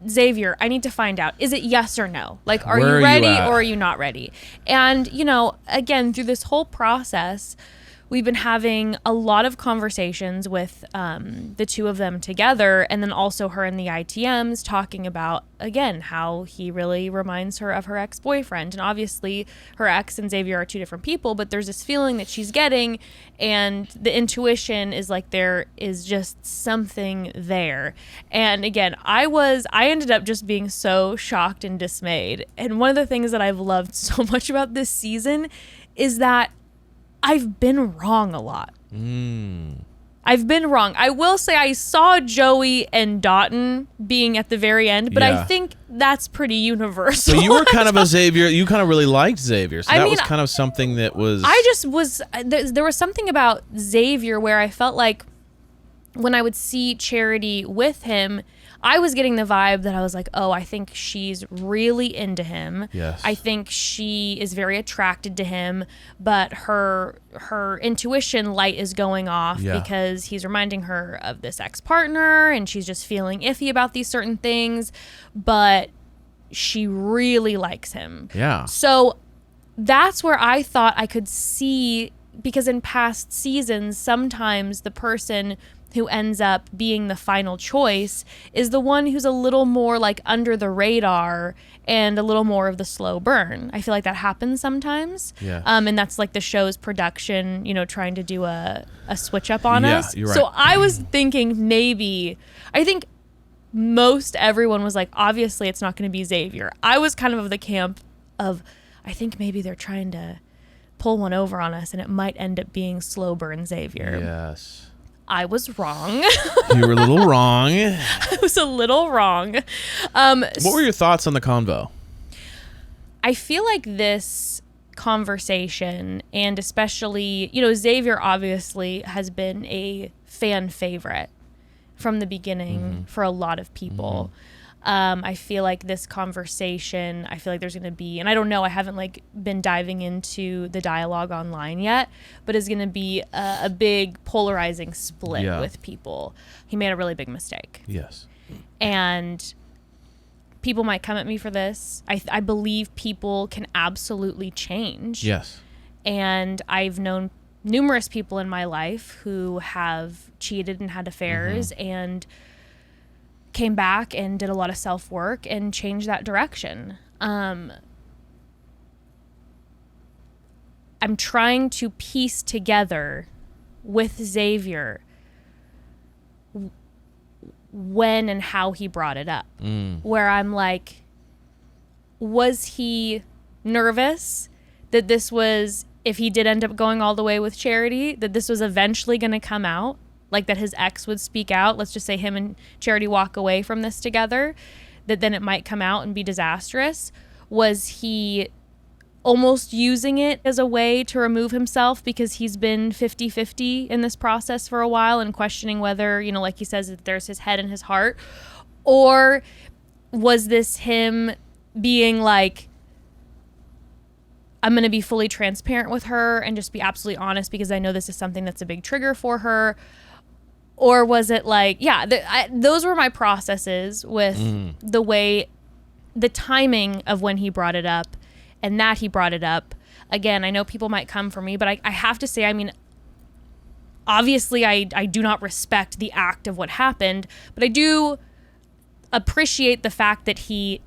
Xavier, I need to find out. Is it yes or no? Like, are Where are you you ready at? or are you not ready? And, again, through this whole process, we've been having a lot of conversations with the two of them together, and then also her in the ITMs talking about, again, how he really reminds her of her ex-boyfriend. And obviously her ex and Xavier are two different people, but there's this feeling that she's getting, and the intuition is like there is just something there. And again, I ended up just being so shocked and dismayed. And one of the things that I've loved so much about this season is that I've been wrong a lot. I've been wrong. I will say I saw Joey and Dotun being at the very end, but Yeah. I think that's pretty universal. So you were kind of a Xavier. You kind of really liked Xavier. So I that mean, was kind of something that was. I just was, there was something about Xavier where I felt like when I would see Charity with him, I was getting the vibe that I was like, oh, I think she's really into him. Yes. I think she is very attracted to him, but her intuition light is going off Yeah. because he's reminding her of this ex-partner, and she's just feeling iffy about these certain things, but she really likes him. Yeah. So that's where I thought I could see, because in past seasons, sometimes the person who ends up being the final choice is the one who's a little more like under the radar and a little more of the slow burn. I feel like that happens sometimes. Yeah. And that's like the show's production, trying to do a switch up on Yeah, us. you're right. So I was thinking I think most everyone was like, obviously it's not going to be Xavier. I was kind of the camp of, I think maybe they're trying to pull one over on us and it might end up being slow burn Xavier. Yes. I was wrong. You were a little wrong. I was a little wrong. What were your thoughts on the convo? I feel like this conversation, and especially, Xavier obviously has been a fan favorite from the beginning for a lot of people. I feel like this conversation, I feel like there's going to be, and I don't know, I haven't been diving into the dialogue online yet, but is going to be a big polarizing split with people. He made a really big mistake. Yes. And people might come at me for this. I believe people can absolutely change. Yes. And I've known numerous people in my life who have cheated and had affairs and came back and did a lot of self-work and changed that direction. I'm trying to piece together with Xavier when and how he brought it up. Where I'm like, was he nervous that this was, if he did end up going all the way with Charity, that this was eventually going to come out? Like that his ex would speak out, let's just say him and Charity walk away from this together, that then it might come out and be disastrous? Was he almost using it as a way to remove himself because he's been 50-50 in this process for a while and questioning whether, you know, like he says, that there's his head and his heart? Or was this him being like, I'm going to be fully transparent with her and just be absolutely honest because I know this is something that's a big trigger for her? Or was it like, those were my processes with the way, the timing of when he brought it up and that he brought it up. Again, I know people might come for me, but I have to say, I mean, obviously I do not respect the act of what happened, but I do appreciate the fact that he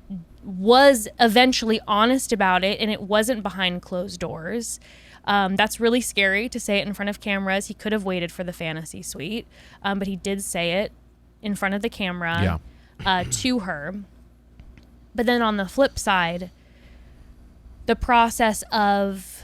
was eventually honest about it and it wasn't behind closed doors. That's really scary to say it in front of cameras. He could have waited for the fantasy suite, but he did say it in front of the camera to her. But then on the flip side, the process of,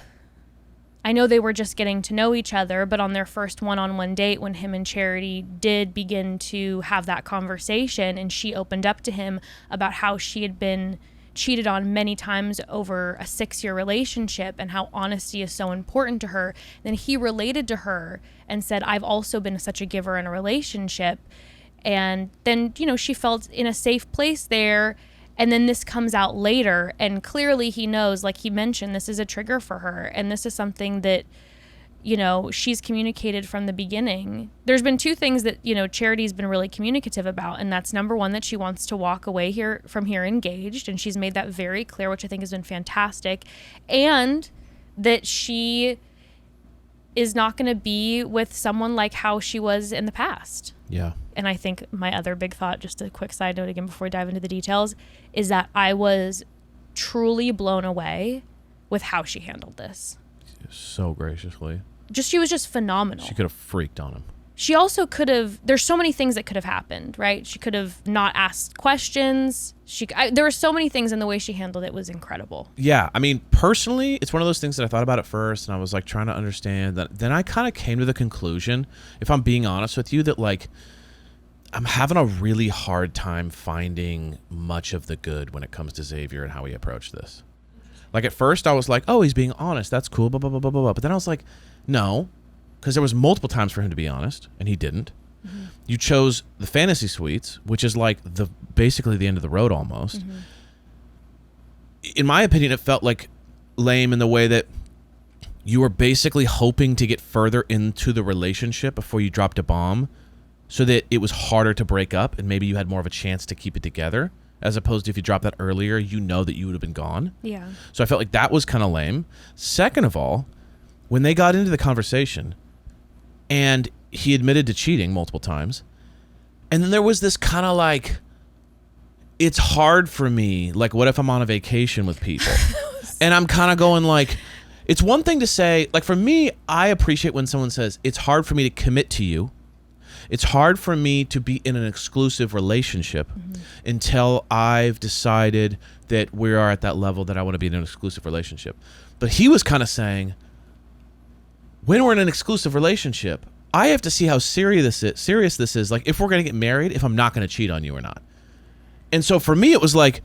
I know they were just getting to know each other, but on their first one-on-one date, when him and Charity did begin to have that conversation and she opened up to him about how she had been cheated on many times over a 6-year relationship and how honesty is so important to her, then he related to her and said, I've also been such a giver in a relationship. And then, you know, she felt in a safe place there. And then this comes out later, and clearly he knows, like he mentioned, this is a trigger for her. And this is something that, you know, she's communicated from the beginning. There's been 2 things that, you know, Charity's been really communicative about. And that's number 1, that she wants to walk away from here engaged. And she's made that very clear, which I think has been fantastic. And that she is not going to be with someone like how she was in the past. Yeah. And I think my other big thought, just a quick side note again before we dive into the details, is that I was truly blown away with how she handled this. So graciously. She was just phenomenal. She could have freaked on him. She also could have, there's so many things that could have happened, right? She could have not asked questions. There were so many things, and the way she handled it was incredible. Yeah, I mean, personally, it's one of those things that I thought about at first, and I was like trying to understand that. Then I kind of came to the conclusion, if I'm being honest with you, that like I'm having a really hard time finding much of the good when it comes to Xavier and how he approached this. Like at first I was like, oh, he's being honest. That's cool, blah, blah, blah, blah, blah. But then I was like, no, because there was multiple times for him to be honest, and he didn't. Mm-hmm. You chose the fantasy suites, which is like basically the end of the road almost. Mm-hmm. In my opinion, it felt like lame in the way that you were basically hoping to get further into the relationship before you dropped a bomb so that it was harder to break up and maybe you had more of a chance to keep it together, as opposed to if you dropped that earlier, you know that you would have been gone. Yeah. So I felt like that was kind of lame. Second of all, when they got into the conversation and he admitted to cheating multiple times, and then there was this kind of like, it's hard for me, like what if I'm on a vacation with people? And I'm kind of going like, it's one thing to say, like for me, I appreciate when someone says, it's hard for me to commit to you. It's hard for me to be in an exclusive relationship until I've decided that we are at that level that I want to be in an exclusive relationship. But he was kind of saying, when we're in an exclusive relationship, I have to see how serious this is. Like if we're going to get married, if I'm not going to cheat on you or not. And so for me, it was like,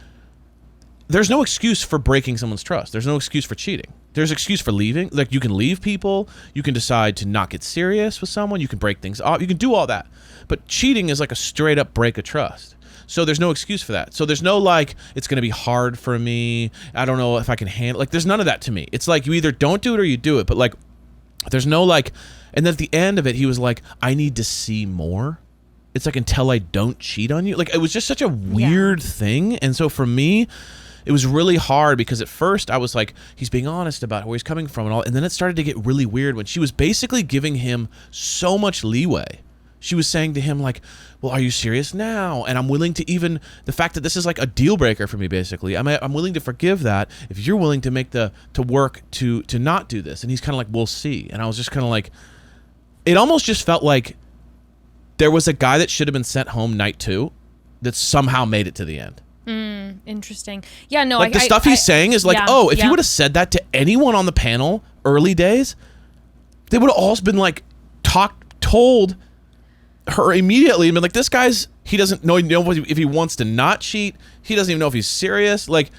there's no excuse for breaking someone's trust. There's no excuse for cheating. There's excuse for leaving. Like you can leave people. You can decide to not get serious with someone. You can break things off. You can do all that. But cheating is like a straight up break of trust. So there's no excuse for that. So there's no like, it's going to be hard for me. I don't know if I can handle. Like there's none of that to me. It's like you either don't do it or you do it. But like, there's no like, and then at the end of it, he was like, I need to see more. It's like until I don't cheat on you. Like it was just such a weird thing. And so for me, it was really hard because at first I was like, he's being honest about where he's coming from and all. And then it started to get really weird when she was basically giving him so much leeway. She was saying to him like, well, are you serious now? And I'm willing to even, the fact that this is like a deal breaker for me, basically. I'm willing to forgive that if you're willing to make to work to not do this. And he's kind of like, we'll see. And I was just kind of like, it almost just felt like there was a guy that should have been sent home night 2 that somehow made it to the end. Interesting. Yeah, no. Like the stuff he's saying is like, if you would have said that to anyone on the panel early days, they would have all been like told her immediately and been like, this guy's, he doesn't know if he wants to not cheat. He doesn't even know if he's serious. Like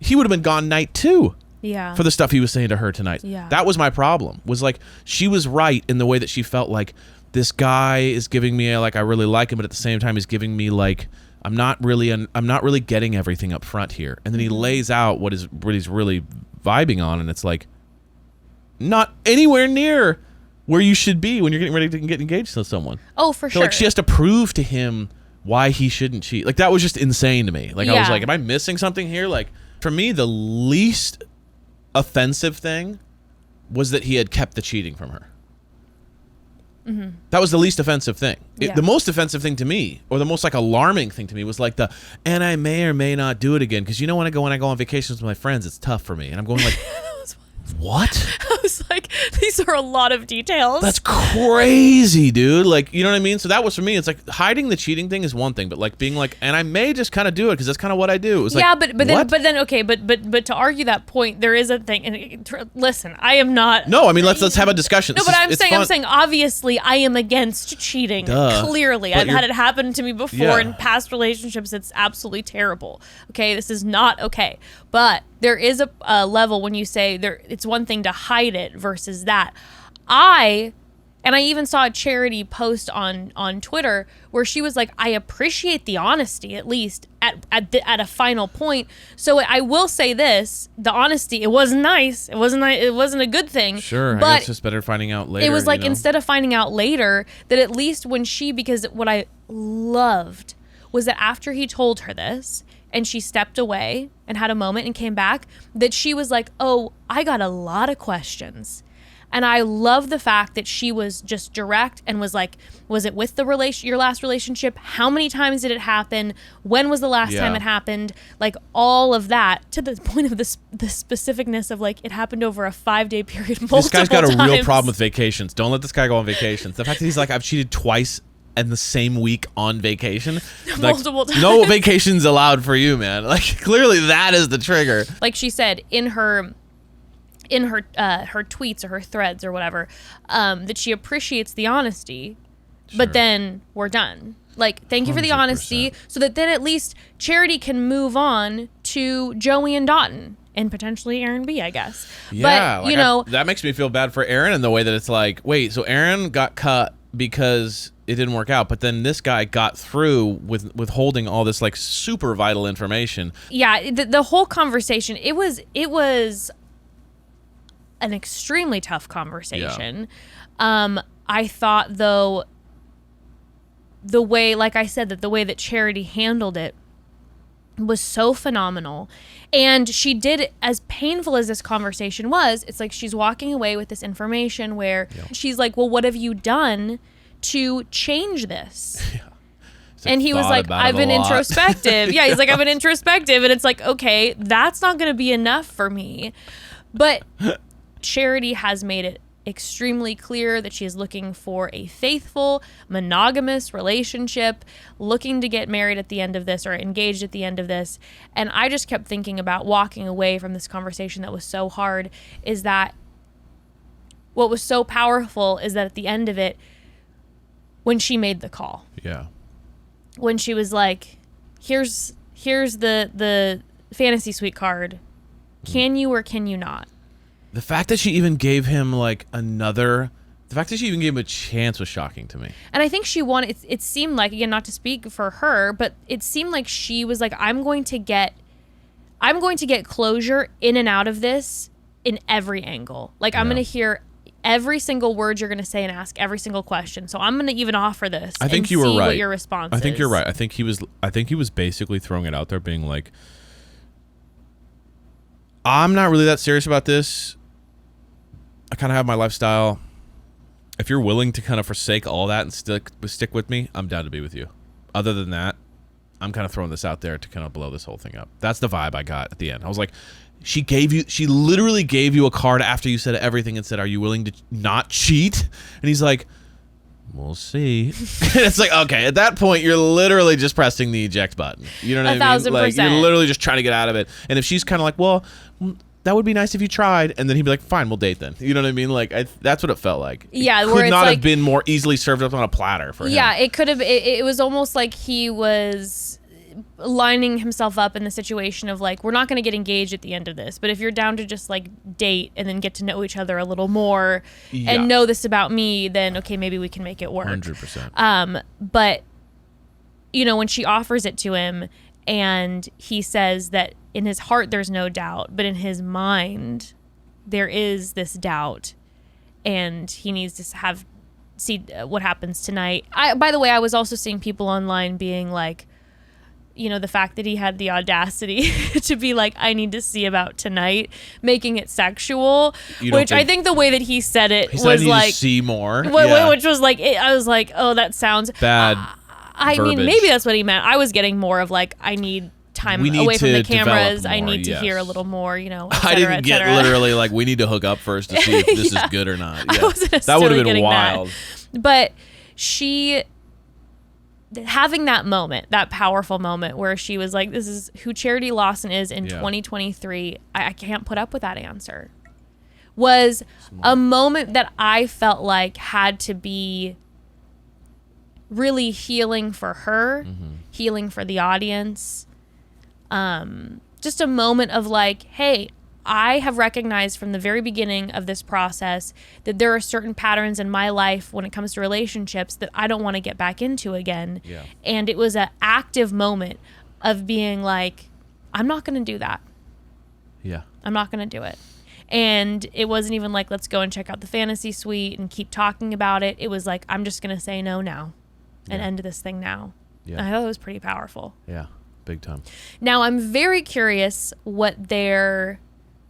he would have been gone night 2. Yeah. for the stuff he was saying to her tonight. Yeah. That was my problem. Was like she was right in the way that she felt like this guy is giving me like I really like him, but at the same time he's giving me like I'm not really getting everything up front here. And then he lays out what he's really vibing on, and it's like not anywhere near where you should be when you're getting ready to get engaged to someone. Oh, for So sure. like she has to prove to him why he shouldn't cheat. Like that was just insane to me. Like I was like, am I missing something here? Like for me, the least offensive thing was that he had kept the cheating from her. That was the least offensive thing. The most offensive thing to me, or the most like alarming thing to me, was like and I may or may not do it again, because you know when I go on vacations with my friends, it's tough for me, and I'm going like, what? I was like, these are a lot of details. That's crazy, dude. Like, you know what I mean? So that was for me. It's like hiding the cheating thing is one thing, but like being like, and I may just kind of do it because that's kind of what I do. It was yeah, like, but then okay, but to argue that point, there is a thing. And listen, I am not. No, I mean let's have a discussion. No, It's but just- I'm it's saying fun. obviously I am against cheating. Duh. Clearly, But I've had it happen to me before Yeah. in past relationships. It's absolutely terrible. Okay, this is not okay. But there is a level when you say there. It's one thing to hide it versus that. I even saw a Charity post on Twitter where she was like, I appreciate the honesty, at least at a final point. So I will say this, the honesty, it wasn't nice. It wasn't a good thing. Sure, I but guess it's just better finding out later. it was like, you know? instead of finding out later, that at least because what I loved was that after he told her this and she stepped away and had a moment and came back, that she was like, oh, I got a lot of questions. And I love the fact that she was just direct and was like, was it with your last relationship? How many times did it happen? When was the last time it happened? Like all of that, to the point of the specificness of like, it happened over a 5-day period multiple This guy's got a real times. problem with vacations. Don't let this guy go on vacations. The fact that he's like, I've cheated twice in the same week on vacation. Like, Multiple times. No vacations allowed for you, man. Like clearly that is the trigger. Like she said in her tweets or her threads or whatever, that she appreciates the honesty, but then we're done. Like, thank you for the 100%. honesty, so that then at least Charity can move on to Joey and Dotun and potentially Aaron B, I guess. Yeah, but like you know, that makes me feel bad for Aaron in the way that it's like, wait, so Aaron got cut because it didn't work out, but then this guy got through with holding all this like super vital information. yeah, the whole conversation, it was an extremely tough conversation. I thought though, the way, like I said, the way that Charity handled it was so phenomenal. And she did, as painful as this conversation was, it's like she's walking away with this information where she's like, well, what have you done to change this? And he was like, I've been introspective. Yeah, he's like, I've been introspective. And it's like, okay, that's not going to be enough for me. But Charity has made it extremely clear that she is looking for a faithful, monogamous relationship, looking to get married at the end of this or engaged at the end of this. And I just kept thinking about walking away from this conversation that was so hard, is that what was so powerful is that at the end of it, when she made the call, when she was like, here's the fantasy suite card, can you or can you not? The fact that she even gave him the fact that she even gave him a chance was shocking to me. And I think she wanted, it seemed like, again, not to speak for her, but it seemed like she was like, I'm going to get closure in and out of this in every angle. Like, I'm going to hear every single word you're going to say and ask every single question. So I'm going to even offer this. I think and you were see right. What your response is. I think you're right. I think he was basically throwing it out there, being like, I'm not really that serious about this. I kind of have my lifestyle. If you're willing to kind of forsake all that and stick with me, I'm down to be with you. Other than that, I'm kind of throwing this out there to kind of blow this whole thing up. That's the vibe I got at the end. I was like, she literally gave you a card after you said everything and said, are you willing to not cheat? And he's like, we'll see. And it's like, okay, at that point, you're literally just pressing the eject button. You know what I mean? Like, 1,000%. you're literally just trying to get out of it. And if she's kind of like, well, that would be nice if you tried, and then he'd be like, fine, we'll date then. You know what I mean? Like, that's what it felt like. Yeah, it where could it's not like, have been more easily served up on a platter for him. Yeah, it could have. It was almost like he was lining himself up in the situation of like, we're not going to get engaged at the end of this, but if you're down to just like date and then get to know each other a little more and know this about me, then okay, maybe we can make it work. 100%. But you know, when she offers it to him and he says that in his heart there's no doubt, but in his mind there is this doubt, and he needs to see what happens tonight. By the way, I was also seeing people online being like, you know, the fact that he had the audacity to be like, I need to see about tonight, making it sexual, which I think the way that he said it was I need like, to see more. Which was like, I was like, oh, that sounds bad. I mean, maybe that's what he meant. I was getting more of like, I need time away from the cameras. More, I need to hear a little more, you know, et I cetera, didn't get literally like, we need to hook up first to see if this is good or not. Yeah. That would have been wild. But she, having that moment, that powerful moment where she was like, this is who Charity Lawson is in 2023. I can't put up with that answer. Was a moment that I felt like had to be really healing for her, healing for the audience. Just a moment of like, hey, I have recognized from the very beginning of this process that there are certain patterns in my life when it comes to relationships that I don't want to get back into again. Yeah. And it was an active moment of being like, I'm not going to do that. Yeah. I'm not going to do it. And it wasn't even like, let's go and check out the fantasy suite and keep talking about it. It was like, I'm just going to say no now and end this thing now. Yeah. And I thought it was pretty powerful. Yeah. Big time. Now, I'm very curious what their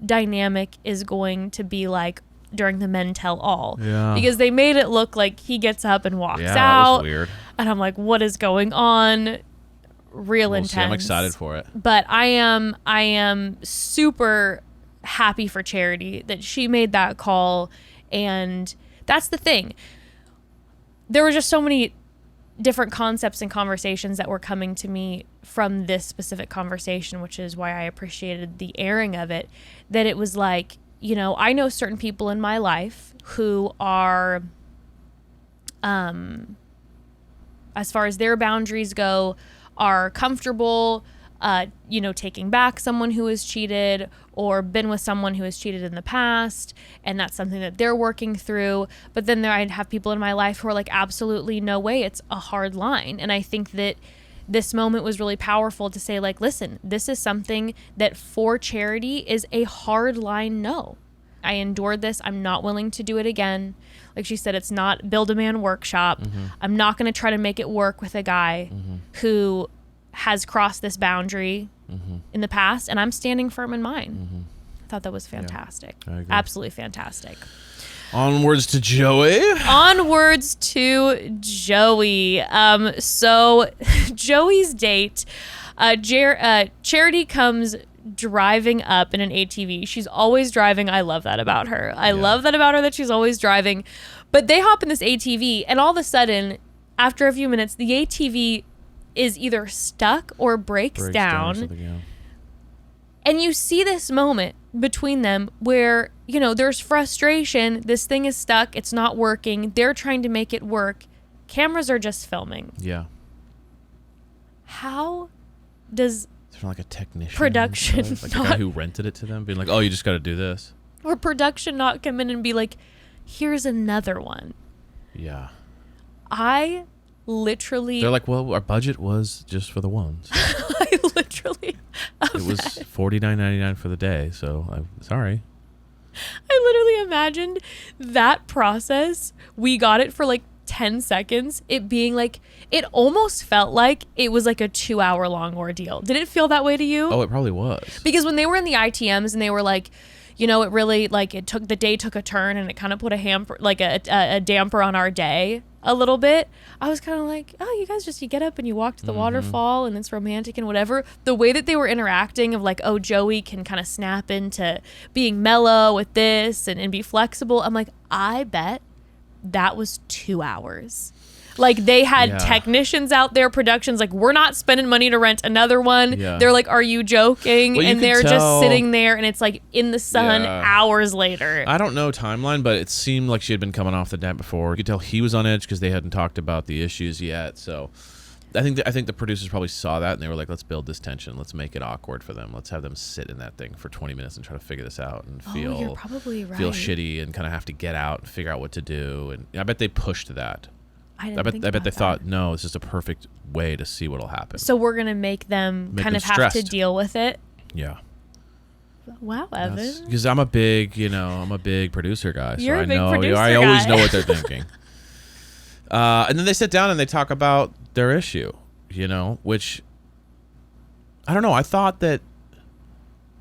dynamic is going to be like during the Men Tell All. Yeah. Because they made it look like he gets up and walks out. That was weird. And I'm like, what is going on? Real intense. See, I'm excited for it. But I am super happy for Charity that she made that call. And that's the thing. There were just so many different concepts and conversations that were coming to me from this specific conversation, which is why I appreciated the airing of it, that it was like, you know, I know certain people in my life who are, as far as their boundaries go, are comfortable, you know, taking back someone who has cheated or been with someone who has cheated in the past, and that's something that they're working through. But then I'd have people in my life who are like, absolutely no way, it's a hard line. And I think that this moment was really powerful to say, like, listen, this is something that for Charity is a hard line no. I endured this. I'm not willing to do it again. Like she said, it's not Build a Man Workshop. I'm not going to try to make it work with a guy who has crossed this boundary in the past, and I'm standing firm in mine. I thought that was fantastic. Yeah, absolutely fantastic. Onwards to Joey. Onwards to Joey. So Joey's date, Charity comes driving up in an ATV. She's always driving. I love that about her. I love that about her, that she's always driving. But they hop in this ATV, and all of a sudden, after a few minutes, the ATV is either stuck or breaks down. And you see this moment between them where, you know, there's frustration. This thing is stuck. It's not working. They're trying to make it work. Cameras are just filming. Yeah. How does like a technician production like a guy who rented it to them being like, oh, you just got to do this, or production not come in and be like, here's another one? Yeah. I literally, they're like, well, our budget was just for the ones. I literally it was $49.99 for the day, so I'm sorry. I literally imagined that process. We got it for like 10 seconds. It being like, it almost felt like it was like a 2-hour long ordeal. Did it feel that way to you? Oh, it probably was. Because when they were in the ITMs and they were like, you know, it really, like, the day took a turn and it kind of put a hamper, like a damper on our day a little bit. I was kind of like, oh, you guys you get up and you walk to the waterfall and it's romantic and whatever. The way that they were interacting of like, oh, Joey can kind of snap into being mellow with this and be flexible. I'm like, I bet that was 2 hours. Like, they had technicians out there, productions, like, we're not spending money to rent another one. Yeah. They're like, are you joking? Well, and they're just sitting there, and it's like in the sun hours later. I don't know timeline, but it seemed like she had been coming off the night before. You could tell he was on edge because they hadn't talked about the issues yet. So I think the producers probably saw that and they were like, let's build this tension. Let's make it awkward for them. Let's have them sit in that thing for 20 minutes and try to figure this out and you're probably right. feel shitty and kind of have to get out and figure out what to do. And I bet they pushed that. I bet they thought, no, it's just a perfect way to see what'll happen. So we're going to make them kind of have to deal with it. Yeah. Wow, Evan. Because I'm a big producer guy. You're so a big producer I always guy. know what they're thinking. And then they sit down and they talk about their issue, which I don't know. I thought that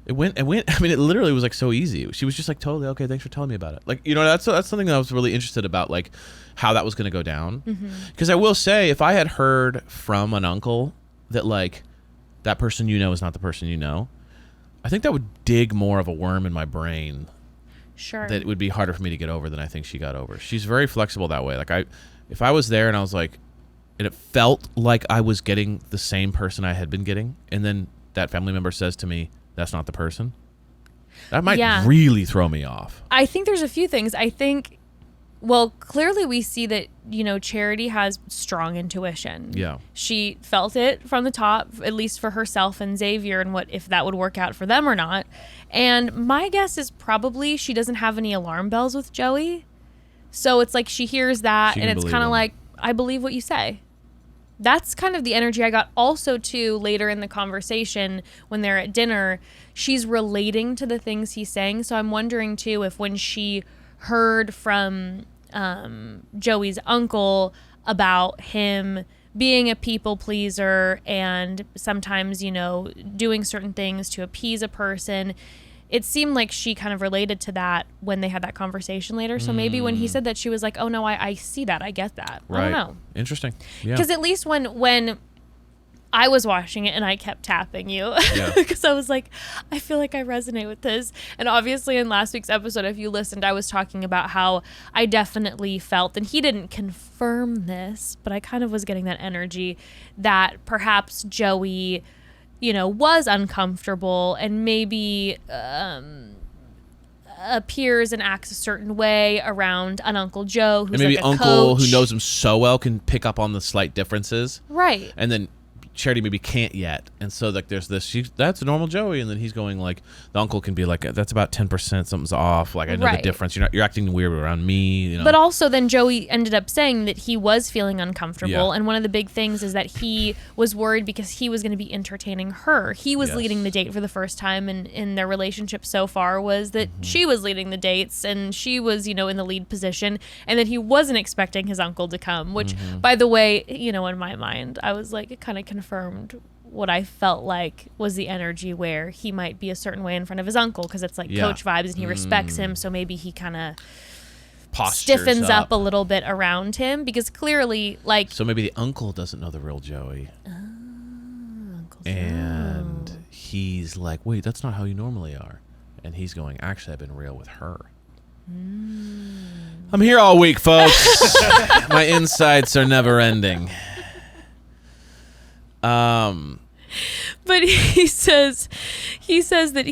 it went. I mean, it literally was like so easy. She was just like, totally okay. Thanks for telling me about it. Like, that's something that I was really interested about, like how that was going to go down. Because I will say, if I had heard from an uncle that like that person is not the person I think that would dig more of a worm in my brain. Sure. That it would be harder for me to get over than I think she got over. She's very flexible that way. Like if I was there and I was like, and it felt like I was getting the same person I had been getting, and then that family member says to me, that's not the person, that might really throw me off. I think there's a few things. I think, well, clearly we see that, Charity has strong intuition. Yeah. She felt it from the top, at least for herself and Xavier, and what if that would work out for them or not. And my guess is probably she doesn't have any alarm bells with Joey. So it's like she hears that and it's kind of like, I believe what you say. That's kind of the energy I got. Also, too, later in the conversation when they're at dinner, she's relating to the things he's saying. So I'm wondering, too, if when she heard from Joey's uncle about him being a people pleaser and sometimes, doing certain things to appease a person, it seemed like she kind of related to that when they had that conversation later. So maybe when he said that, she was like, oh, no, I see that. I get that. Right. I don't know. Interesting. Yeah. Because at least when I was watching it and I kept tapping you because I was like, I feel like I resonate with this. And obviously in last week's episode, if you listened, I was talking about how I definitely felt, and he didn't confirm this, but I kind of was getting that energy that perhaps Joey, was uncomfortable and maybe appears and acts a certain way around an Uncle Joe who's and maybe like a uncle coach. who knows him so well can pick up on the slight differences. Right. And then Charity maybe can't yet, and so like there's this, that's a normal Joey, and then he's going like, the uncle can be like, that's about 10%, something's off, like I know the difference, you're acting weird around me, But also then Joey ended up saying that he was feeling uncomfortable, and one of the big things is that he was worried because he was going to be entertaining her. He was leading the date for the first time in their relationship so far, was that she was leading the dates and she was, in the lead position, and that he wasn't expecting his uncle to come, which by the way, in my mind, I was like, it kind of confirmed what I felt like was the energy where he might be a certain way in front of his uncle, because it's like coach vibes and he respects him, so maybe he kind of stiffens up a little bit around him, because clearly like, so maybe the uncle doesn't know the real Joey, and he's like, wait, that's not how you normally are, and he's going, actually I've been real with her. I'm here all week, folks. My insights are never ending. But he says that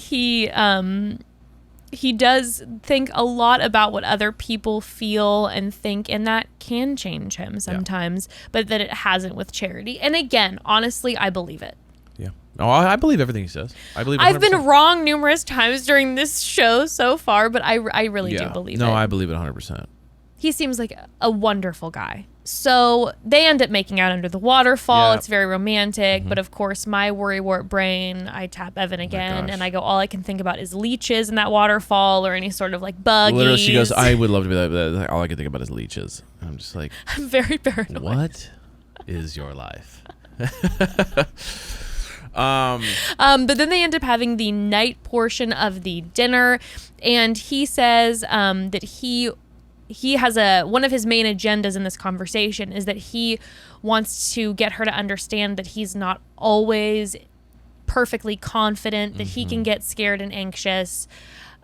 he does think a lot about what other people feel and think, and that can change him sometimes, but that it hasn't with Charity. And again, honestly, I believe it. Yeah. Oh, I believe everything he says. I believe 100%. I've been wrong numerous times during this show so far, but I really do believe it. No, I believe it 100%. He seems like a wonderful guy. So they end up making out under the waterfall. Yep. It's very romantic. But of course, my worrywart brain, I tap Evan again and I go, all I can think about is leeches in that waterfall or any sort of like buggies. Literally, she goes, I would love to be that, but all I can think about is leeches. And I'm just like, I'm very paranoid. What is your life? But then they end up having the night portion of the dinner. And he says that he has one of his main agendas in this conversation is that he wants to get her to understand that he's not always perfectly confident, that he can get scared and anxious.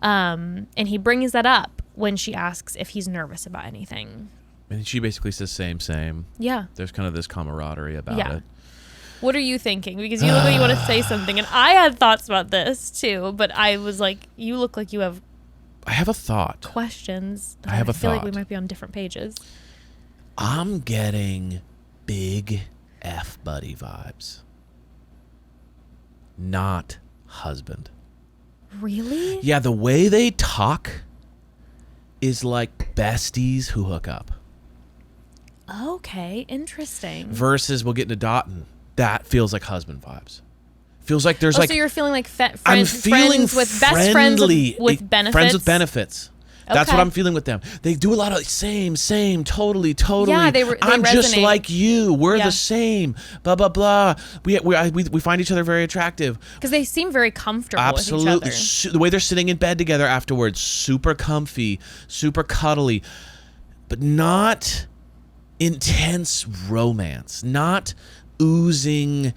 And he brings that up when she asks if he's nervous about anything. And she basically says same. Yeah. There's kind of this camaraderie about it. What are you thinking? Because you look like you want to say something. And I had thoughts about this too, but I was like, you look like you have I have a thought. questions. I have a feel like thought. we might be on different pages. I'm getting big F-buddy vibes. Not husband. Really? Yeah, the way they talk is like besties who hook up. Okay, interesting. Versus we'll get into Dotun. That feels like husband vibes. Feels like there's so you're feeling like I'm feeling friends with best friends friendly. with benefits? Friends with benefits. That's Okay. what I'm feeling with them. They do a lot of same, totally. Yeah, they I'm just resonate. like you. We're Yeah. the same. Blah blah blah. We find each other very attractive. Because they seem very comfortable Absolutely. with each other. The way they're sitting in bed together afterwards, super comfy, super cuddly, but not intense romance. Not oozing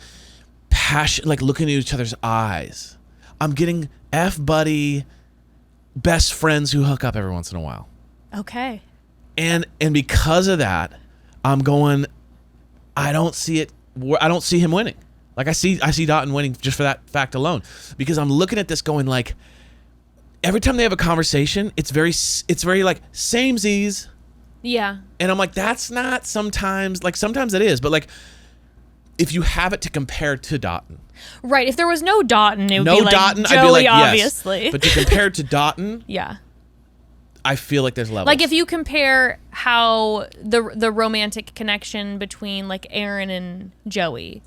passion, like looking at each other's eyes. I'm getting F-buddy best friends who hook up every once in a while. Okay. And because of that, I'm going, I don't see him winning. Like I see Dotun winning just for that fact alone, because I'm looking at this going like, every time they have a conversation, it's very like samesies. Yeah. And I'm like, that's not sometimes, like sometimes it is, but like if you have it to compare to Dotun. Right. If there was no Dotun, it would No be like Dotun, Joey, I'd be like, yes. obviously. But to compare to Dotun, yeah. I feel like there's levels. Like if you compare how the romantic connection between like Aaron and Joey,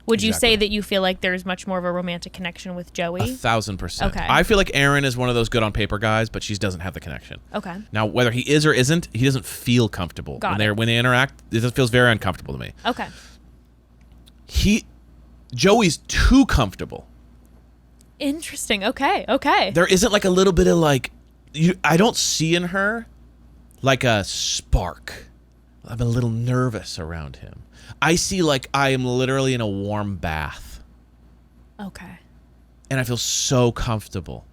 would you say Exactly. that you feel like there's much more of a romantic connection with Joey? 1,000%. Okay. I feel like Aaron is one of those good on paper guys, but she doesn't have the connection. Okay. Now, whether he is or isn't, he doesn't feel comfortable. Got when it. when they interact, it just feels very uncomfortable to me. Okay. Joey's too comfortable. Interesting. Okay. Okay. There isn't like a little bit of like, I don't see in her like a spark. I'm a little nervous around him. I see like I am literally in a warm bath. Okay. And I feel so comfortable.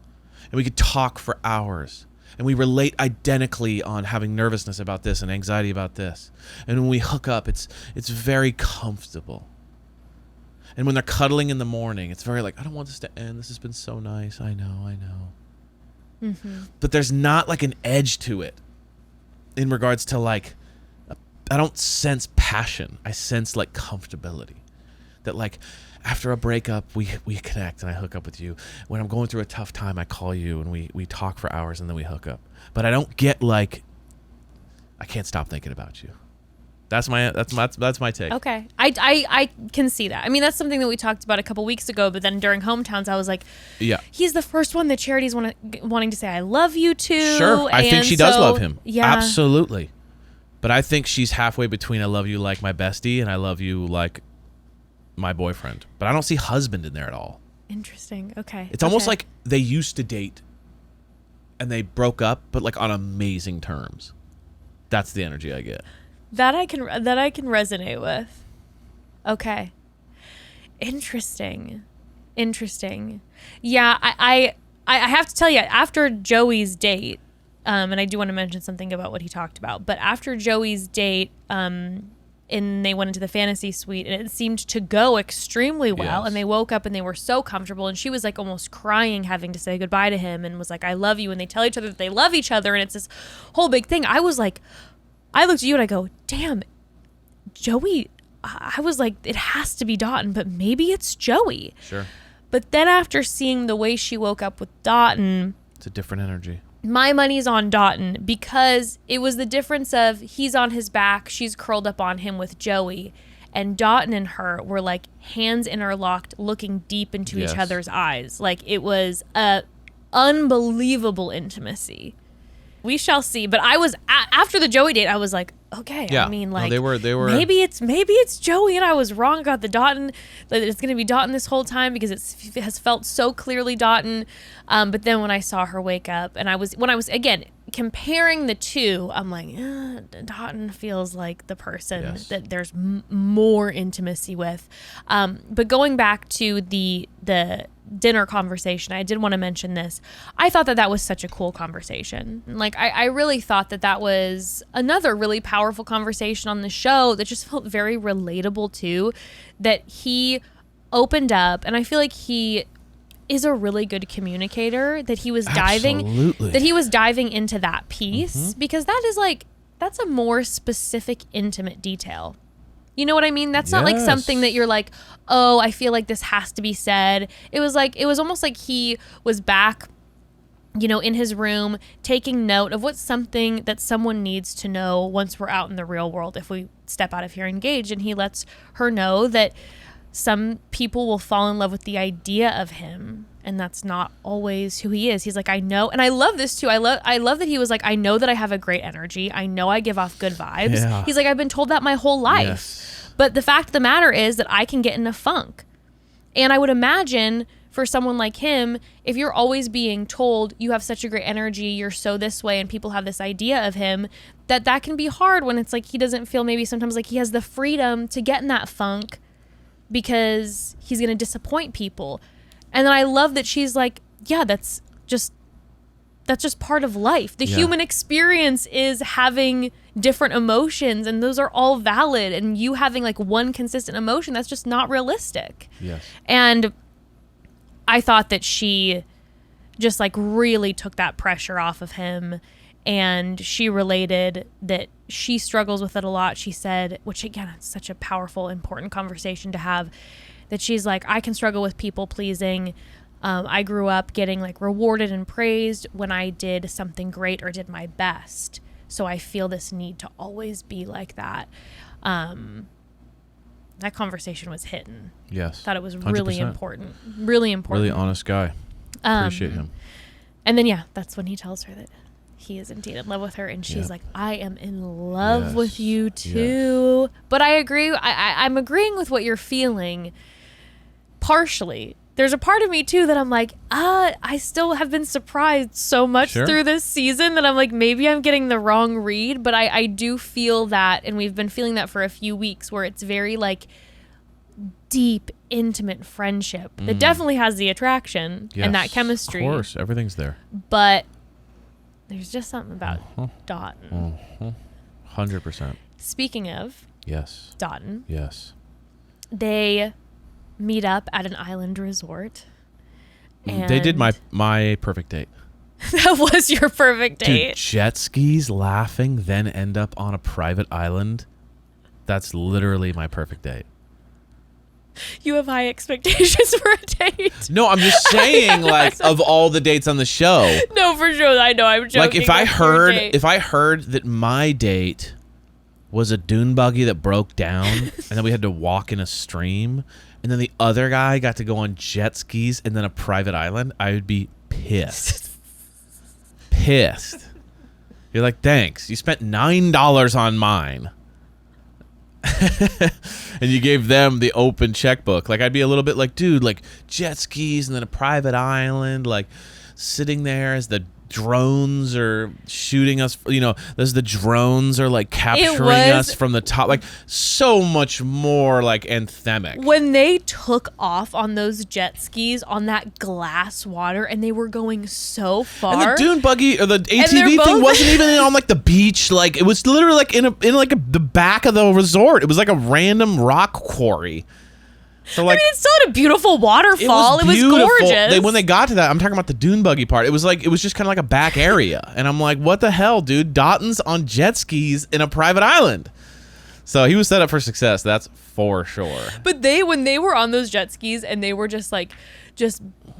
And we could talk for hours. And we relate identically on having nervousness about this and anxiety about this. And when we hook up, it's very comfortable. And when they're cuddling in the morning, it's very like, I don't want this to end. This has been so nice. I know. Mm-hmm. But there's not like an edge to it in regards to like, I don't sense passion. I sense like comfortability. That like after a breakup, we connect and I hook up with you. When I'm going through a tough time, I call you and we talk for hours and then we hook up. But I don't get like, I can't stop thinking about you. That's my take. Okay. I can see that. I mean, that's something that we talked about a couple weeks ago, but then during Hometowns, I was like, Yeah. he's the first one that Charity's wanting to say, I love you to. Sure. I think And she does so, love him. Yeah. Absolutely. But I think she's halfway between I love you like my bestie and I love you like my boyfriend. But I don't see husband in there at all. Interesting. Okay. It's almost Okay. like they used to date and they broke up, but like on amazing terms. That's the energy I get. that I can resonate with. Okay. Interesting. Yeah, I have to tell you, after Joey's date, and I do want to mention something about what he talked about, but after Joey's date, and they went into the fantasy suite and it seemed to go extremely well. Yes. And they woke up and they were so comfortable and she was like almost crying having to say goodbye to him and was like, I love you. And they tell each other that they love each other. And it's this whole big thing. I was like, I looked at you and I go, damn, Joey. I was like, it has to be Dotun, but maybe it's Joey. Sure. But then after seeing the way she woke up with Dotun, It's a different energy. my money's on Dotun because it was the difference of he's on his back, she's curled up on him with Joey, and Dotun and her were like hands interlocked, looking deep into Yes. each other's eyes. Like it was a unbelievable intimacy. We shall see. But I was after the Joey date, I was like, okay. Yeah. I mean, No, like they were maybe it's Joey, and I was wrong about the Dotun. That it's gonna be Dotun this whole time because it has felt so clearly Dotun. But then when I saw her wake up, and when I was again comparing the two, I'm like, Dotun feels like the person Yes. that there's more intimacy with. But going back to the dinner conversation, I did want to mention this. I thought that was such a cool conversation. Like I really thought that was another really powerful conversation on the show that just felt very relatable too, that he opened up, and I feel like he is a really good communicator, that he was diving into that piece, because that is like, that's a more specific, intimate detail. You know what I mean? That's not like something that you're like, oh, I feel like this has to be said. It was almost like he was back, you know, in his room, taking note of what's something that someone needs to know once we're out in the real world, if we step out of here engaged. And he lets her know that some people will fall in love with the idea of him, and that's not always who he is. He's like, I know. And I love this too. I love that he was like, I know that I have a great energy. I know I give off good vibes. Yeah. He's like, I've been told that my whole life. Yes. But the fact of the matter is that I can get in a funk. And I would imagine for someone like him, if you're always being told you have such a great energy, you're so this way, and people have this idea of him, that can be hard when it's like he doesn't feel maybe sometimes like he has the freedom to get in that funk because he's going to disappoint people. And then I love that she's like, yeah, that's just part of life. The human experience is having different emotions, and those are all valid. And you having like one consistent emotion, that's just not realistic. Yes. And I thought that she just like really took that pressure off of him, and she related that she struggles with it a lot. She said, which again, it's such a powerful, important conversation to have, that she's like, I can struggle with people pleasing. I grew up getting like rewarded and praised when I did something great or did my best. So I feel this need to always be like that. That conversation was hitting. Yes. Thought it was 100%. really important. Really important. Really honest guy. Appreciate him. And then, yeah, that's when he tells her that he is indeed in love with her. And she's like, I am in love with you too. Yes. But I agree. I'm agreeing with what you're feeling partially. There's a part of me too that I'm like, I still have been surprised so much through this season that I'm like, maybe I'm getting the wrong read. But I do feel that, and we've been feeling that for a few weeks, where it's very like deep, intimate friendship that definitely has the attraction and that chemistry. Of course, everything's there. But there's just something about Dotun. 100%. Speaking of Dotun, they meet up at an island resort. And they did my perfect date. That was your perfect date. Dude, jet skis, laughing, then end up on a private island. That's literally my perfect date. You have high expectations for a date. No, I'm just saying, like, of all the dates on the show. No, for sure. I know. I'm joking. Like, if I heard that my date was a dune buggy that broke down, and then we had to walk in a stream, and then the other guy got to go on jet skis and then a private island, I would be pissed. Pissed. You're like, thanks. You spent $9 on mine. And you gave them the open checkbook. Like, I'd be a little bit like, dude, like jet skis and then a private island, like sitting there as the drones are shooting us, you know, as the drones are like capturing us from the top, like so much more like anthemic. When they took off on those jet skis on that glass water and they were going so far, and the dune buggy or the ATV thing wasn't even on like the beach, like it was literally like in the back of the resort. It was like a random rock quarry. So like, I mean, it's still a beautiful waterfall. It was gorgeous. When they got to that, I'm talking about the dune buggy part. It was just kind of like a back area, and I'm like, what the hell, dude? Dotun's on jet skis in a private island. So he was set up for success. That's for sure. But when they were on those jet skis and they were just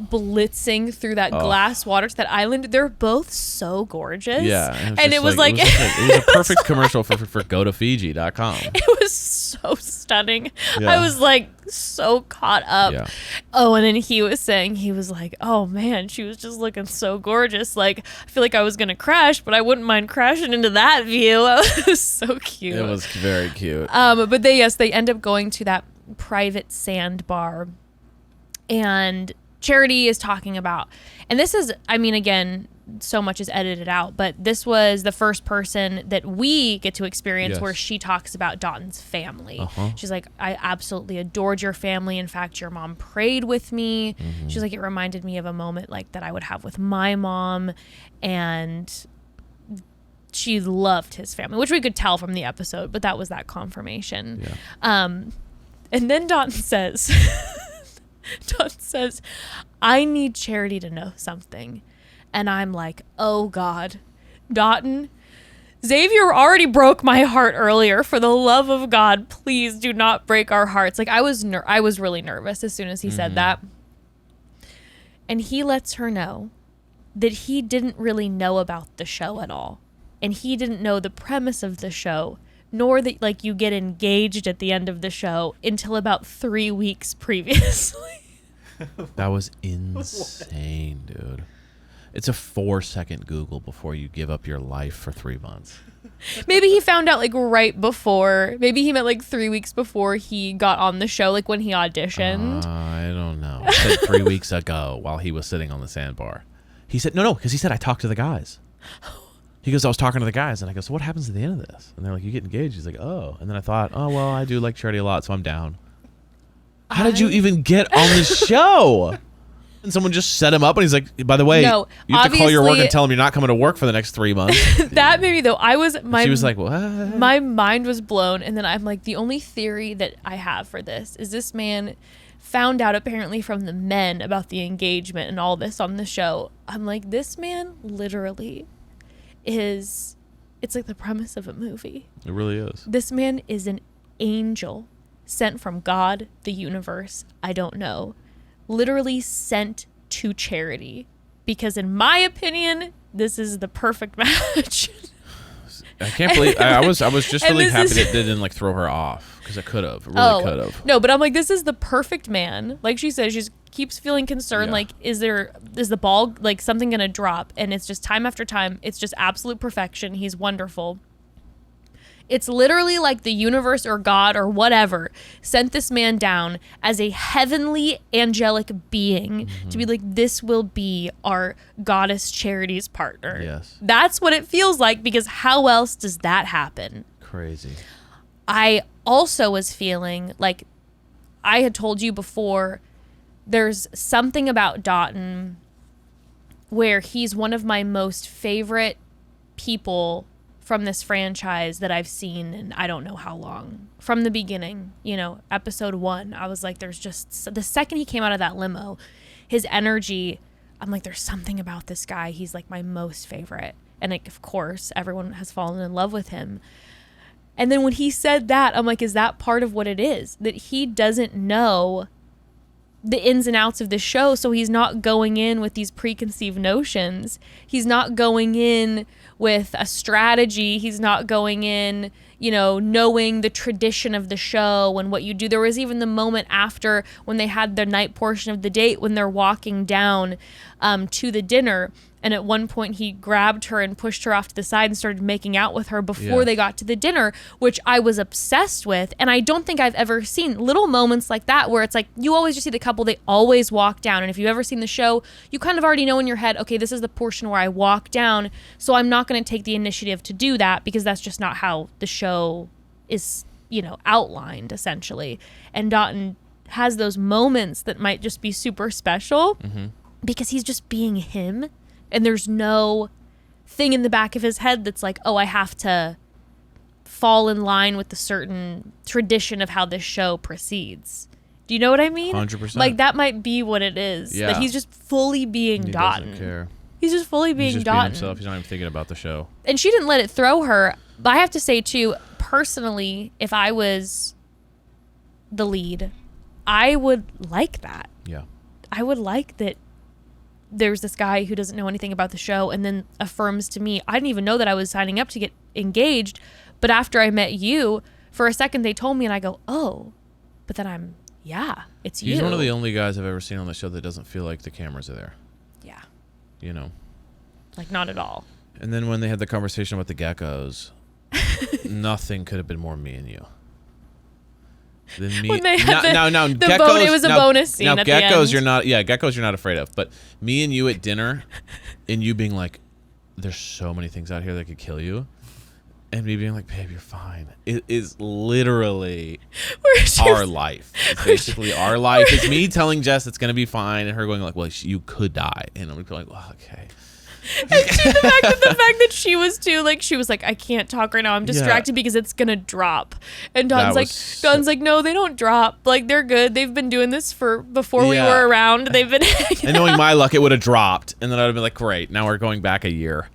blitzing through that glass water to that island, they're both so gorgeous. Yeah. It was a perfect commercial for gotofiji.com. It was so stunning. Yeah. I was like so caught up. Yeah. Oh, and then he was saying, he was like, oh man, she was just looking so gorgeous. Like, I feel like I was going to crash, but I wouldn't mind crashing into that view. It was so cute. It was very cute. But they end up going to that private sandbar, and Charity is talking about, and this is, I mean, again, so much is edited out, but this was the first person that we get to experience where she talks about Dotun's family. She's like, I absolutely adored your family. In fact, your mom prayed with me. She's like, it reminded me of a moment like that I would have with my mom, and she loved his family, which we could tell from the episode, but that was that confirmation. And then Dotun says, I need Charity to know something. And I'm like, oh God, Dotun, Xavier already broke my heart earlier. For the love of God, please do not break our hearts. Like, I was really nervous as soon as he said that. And he lets her know that he didn't really know about the show at all. And he didn't know the premise of the show, nor that, like, you get engaged at the end of the show until about 3 weeks previously. That was insane, dude. It's a 4-second Google before you give up your life for 3 months. Maybe he found out, like, right before. Maybe he meant, like, 3 weeks before he got on the show, like, when he auditioned. I don't know. He said 3 weeks ago while he was sitting on the sandbar. He said, no, because he said, I talked to the guys. He goes, I was talking to the guys, and I go, so what happens at the end of this? And they're like, you get engaged. He's like, oh. And then I thought, oh, well, I do like Charity a lot, so I'm down. How did you even get on the show? And someone just set him up, and he's like, by the way, No, you have to call your work obviously- and tell him you're not coming to work for the next 3 months. That made me, though. She was like, what? My mind was blown. And then I'm like, the only theory that I have for this is this man found out apparently from the men about the engagement and all this on the show. I'm like, this man literally is, it's like the premise of a movie. It really is. This man is an angel sent from God, the universe, I don't know, literally sent to Charity. Because in my opinion, this is the perfect match. I can't believe I was just And really this happy is- that it didn't like throw her off, because it could have. It really could have. No, but I'm like, this is the perfect man. Like she says, she just keeps feeling concerned. Yeah. Like, is the ball, like, something gonna drop? And it's just time after time. It's just absolute perfection. He's wonderful. It's literally like the universe or God or whatever sent this man down as a heavenly angelic being to be like, this will be our goddess Charity's partner. Yes. That's what it feels like, because how else does that happen? Crazy. I also was feeling like I had told you before, there's something about Dotun where he's one of my most favorite people from this franchise that I've seen in I don't know how long. From the beginning, episode 1, I was like, there's just, the second he came out of that limo, his energy, I'm like, there's something about this guy. He's like my most favorite. And like, of course, everyone has fallen in love with him. And then when he said that, I'm like, is that part of what it is? That he doesn't know the ins and outs of the show, so he's not going in with these preconceived notions. He's not going in with a strategy. He's not going in, knowing the tradition of the show and what you do. There was even the moment after when they had their night portion of the date when they're walking down to the dinner. And at one point he grabbed her and pushed her off to the side and started making out with her before they got to the dinner, which I was obsessed with. And I don't think I've ever seen little moments like that where it's like, you always just see the couple, they always walk down. And if you've ever seen the show, you kind of already know in your head, okay, this is the portion where I walk down. So I'm not going to take the initiative to do that because that's just not how the show is, outlined essentially. And Dotun has those moments that might just be super special because he's just being him. And there's no thing in the back of his head that's like, oh, I have to fall in line with the certain tradition of how this show proceeds. Do you know what I mean? 100%. Like, that might be what it is. Yeah. That he's just fully being He Dotun. doesn't care. He's just fully being He's just being Dotun. himself. He's not even thinking about the show. And she didn't let it throw her. But I have to say, too, personally, if I was the lead, I would like that. Yeah. I would like that there's this guy who doesn't know anything about the show and then affirms to me, I didn't even know that I was signing up to get engaged. But after I met you, for a second they told me and I go, oh, but then it's you. He's one of the only guys I've ever seen on the show that doesn't feel like the cameras are there. Yeah. Like, not at all. And then when they had the conversation about the geckos, nothing could have been more me and you. When they had geckos, it was a bonus scene now at the geckos end. geckos you're not afraid of, but me and you at dinner and you being like, there's so many things out here that could kill you, and me being like, babe, you're fine. It is literally our life. It's basically our life. It's me telling Jess it's gonna be fine and her going like, well, you could die, and I'm like, well, okay. And the fact that she was too, like, she was like, I can't talk right now. I'm distracted because it's gonna drop. And Don's like, no, they don't drop. Like, they're good. They've been doing this before we were around. They've been. And knowing my luck, it would have dropped, and then I'd have been like, great. Now we're going back a year.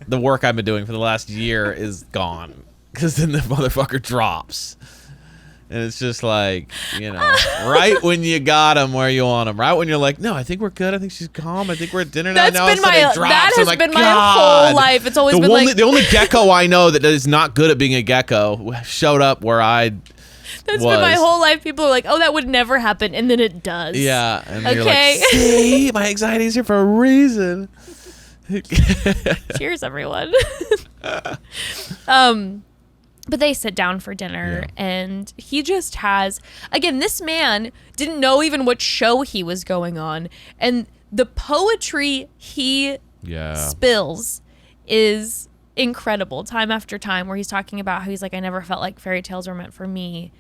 the work I've been doing for the last year is gone. Because then the motherfucker drops. And it's just like, right when you got him where you want him. Right when you're like, no, I think we're good. I think she's calm. I think we're at dinner now. That has Like, been my God. whole life. It's always been like... The only gecko I know that is not good at being a gecko showed up where That's been my whole life. People are like, oh, that would never happen. And then it does. Yeah. And you're Okay. like, see, my anxiety's here for a reason. Cheers, everyone. But they sit down for dinner, and he just has, again, this man didn't know even what show he was going on. And the poetry he spills is incredible time after time, where he's talking about how he's like, I never felt like fairy tales were meant for me.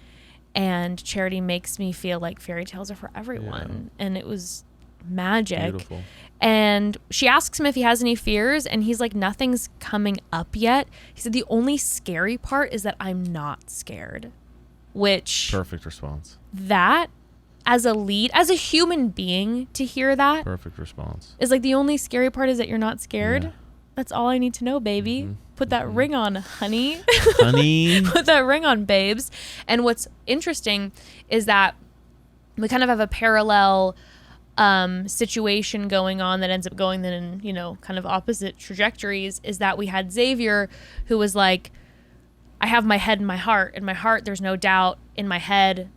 And Charity makes me feel like fairy tales are for everyone. Yeah. And it was magic. Beautiful. And she asks him if he has any fears, and he's like, nothing's coming up yet. He said, the only scary part is that I'm not scared. Which... Perfect response. That, as a lead, as a human being, to hear that... Perfect response. Is like, the only scary part is that you're not scared. Yeah. That's all I need to know, baby. Mm-hmm. Put that ring on, honey. Honey. Put that ring on, babes. And what's interesting is that we kind of have a parallel... situation going on that ends up going then in, kind of opposite trajectories, is that we had Xavier, who was like, I have my head and my heart. In my heart, there's no doubt. In my head,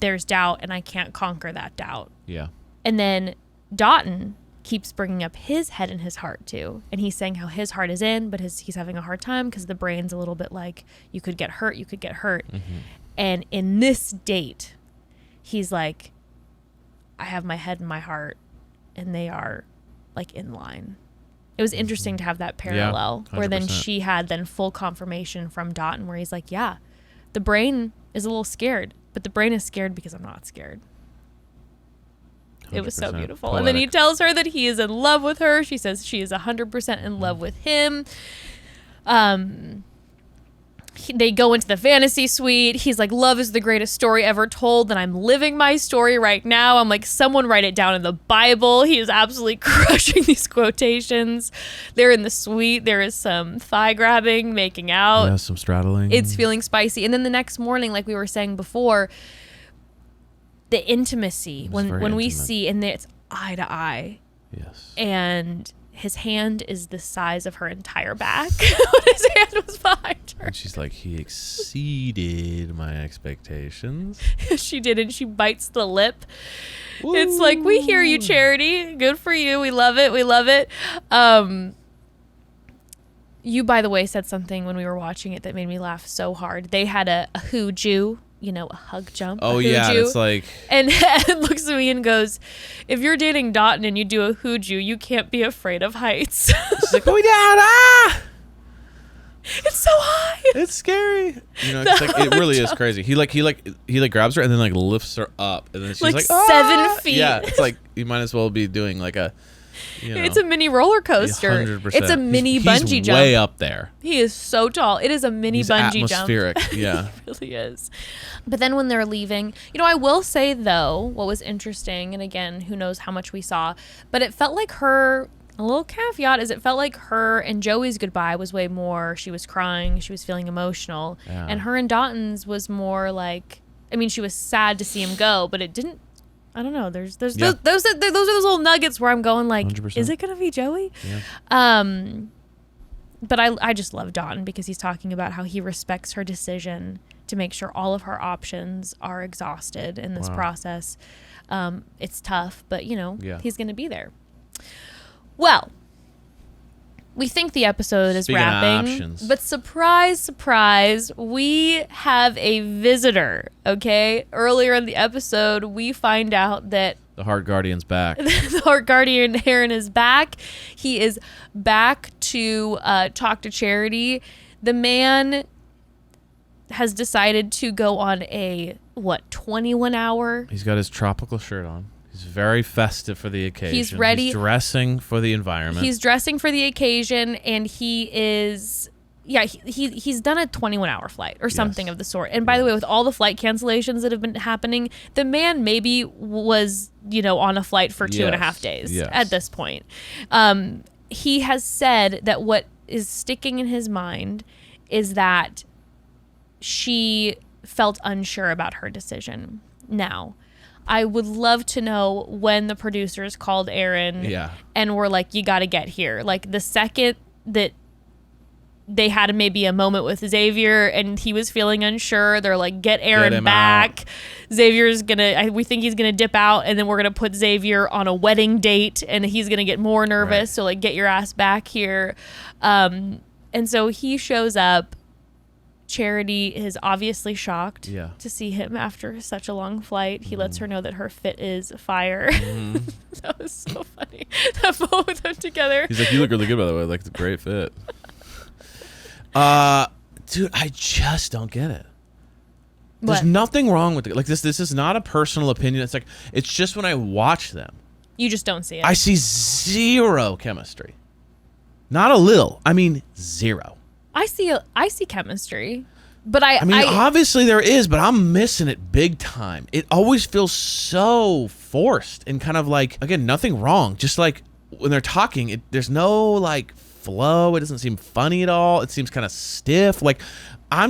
there's doubt, and I can't conquer that doubt. Yeah. And then Dotun keeps bringing up his head and his heart too. And he's saying how his heart is in, but he's having a hard time because the brain's a little bit like, you could get hurt. Mm-hmm. And in this date, he's like, I have my head and my heart, and they are like in line. It was interesting to have that parallel, where then she had then full confirmation from Dotun, where he's like, yeah, the brain is a little scared, but the brain is scared because I'm not scared. It was so beautiful. Poetic. And then he tells her that he is in love with her. She says she is 100% in love with him. They go into the fantasy suite. He's like, love is the greatest story ever told, and I'm living my story right now. I'm like, someone write it down in the Bible. He is absolutely crushing these quotations. They're in the suite. There is some thigh grabbing, making out. Yeah, some straddling. It's feeling spicy. And then the next morning, like we were saying before, the intimacy, when we see, and it's eye to eye. Yes. And his hand is the size of her entire back. His hand was behind her. And she's like, he exceeded my expectations. She did, and she bites the lip. Ooh. It's like, we hear you, Charity. Good for you. We love it. We love it. You, by the way, said something when we were watching it that made me laugh so hard. They had a hoo-joo. A hug jump. Oh, yeah. It's like... And Ed looks at me and goes, if you're dating Dotun and you do a hoo-joo, you can't be afraid of heights. She's like, going down. Ah! It's so high. It's scary. It's like, it really is crazy. He grabs her and then like lifts her up. And then she's like 7 feet. Yeah. It's like, you might as well be doing like a... It's a mini roller coaster. 100%. It's a mini bungee jump. Way up there. He is so tall. It is a mini bungee atmospheric. jump. Yeah. It really is. But then when they're leaving, I will say though, what was interesting, and again, who knows how much we saw, but it felt like a little caveat is it felt like her and Joey's goodbye was way more, she was crying, she was feeling emotional. Yeah. And her and Dotun's was more like, she was sad to see him go, but it didn't, I don't know. Those are those little nuggets where I'm going like, 100%. Is it going to be Joey? Yeah. But I just love Dotun because he's talking about how he respects her decision to make sure all of her options are exhausted in this process. It's tough, but he's going to be there. Well, we think the episode is wrapping, but surprise, surprise, we have a visitor, okay? Earlier in the episode, we find out that the Heart Guardian's back. The Heart Guardian Aaron is back. He is back to talk to Charity. The man has decided to go on a, 21-hour? He's got his tropical shirt on. He's very festive for the occasion. He's ready. He's dressing for the environment. He's dressing for the occasion, and he is... Yeah, he's done a 21-hour flight or something of the sort. And by the way, with all the flight cancellations that have been happening, the man maybe was, on a flight for 2.5 days at this point. He has said that what is sticking in his mind is that she felt unsure about her decision. Now, I would love to know when the producers called Aaron and were like, you got to get here. Like the second that they had maybe a moment with Xavier and he was feeling unsure, they're like, get Aaron back. Xavier's we think he's gonna dip out, and then we're gonna put Xavier on a wedding date and he's gonna get more nervous. Right. So like, get your ass back here. And so he shows up. Charity is obviously shocked to see him after such a long flight. He lets her know that her fit is fire. That was so funny. That both of them together. He's like, you look really good, by the way. Like, it's a great fit. Dude, I just don't get it. There's nothing wrong with it. Like, this is not a personal opinion. It's like, it's just when I watch them, you just don't see it. I see zero chemistry. Not a little. I mean, zero. I see chemistry, but I mean, obviously there is, but I'm missing it big time. It always feels so forced and kind of like, again, nothing wrong. Just like when they're talking, there's no like flow. It doesn't seem funny at all. It seems kind of stiff. Like, I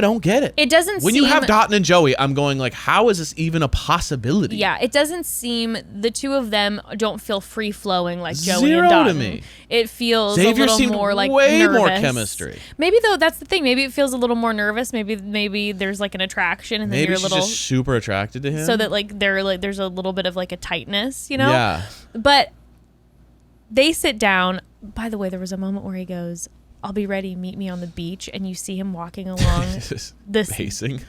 don't get it. It doesn't when you have Dotun and Joey, I'm going like, how is this even a possibility? Yeah, it doesn't seem, the two of them don't feel free flowing like Joey Zero and Dotun. to me. It feels Xavier a little seemed more like way nervous. more chemistry. Maybe though, that's the thing. Maybe it feels a little more nervous. Maybe there's like an attraction, and then maybe you're a she's little just super attracted to him. so that like there's a little bit of like a tightness, you know? Yeah. But they sit down. By the way, there was a moment where he goes, I'll be ready, meet me on the beach, and you see him walking along pacing.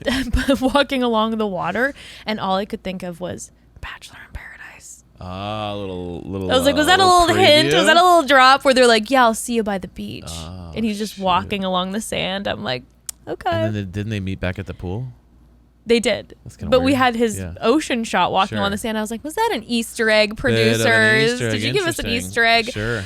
walking along the water, and all I could think of was Bachelor in Paradise. Ah, little. I was like, was that a little hint? Was that a little drop where they're like, yeah, I'll see you by the beach, and he's just walking along the sand? I'm like, okay. And then didn't they meet back at the pool? They did, but we had his ocean shot walking on the sand. I was like, was that an Easter egg, producers? Did you give us an Easter egg? Sure.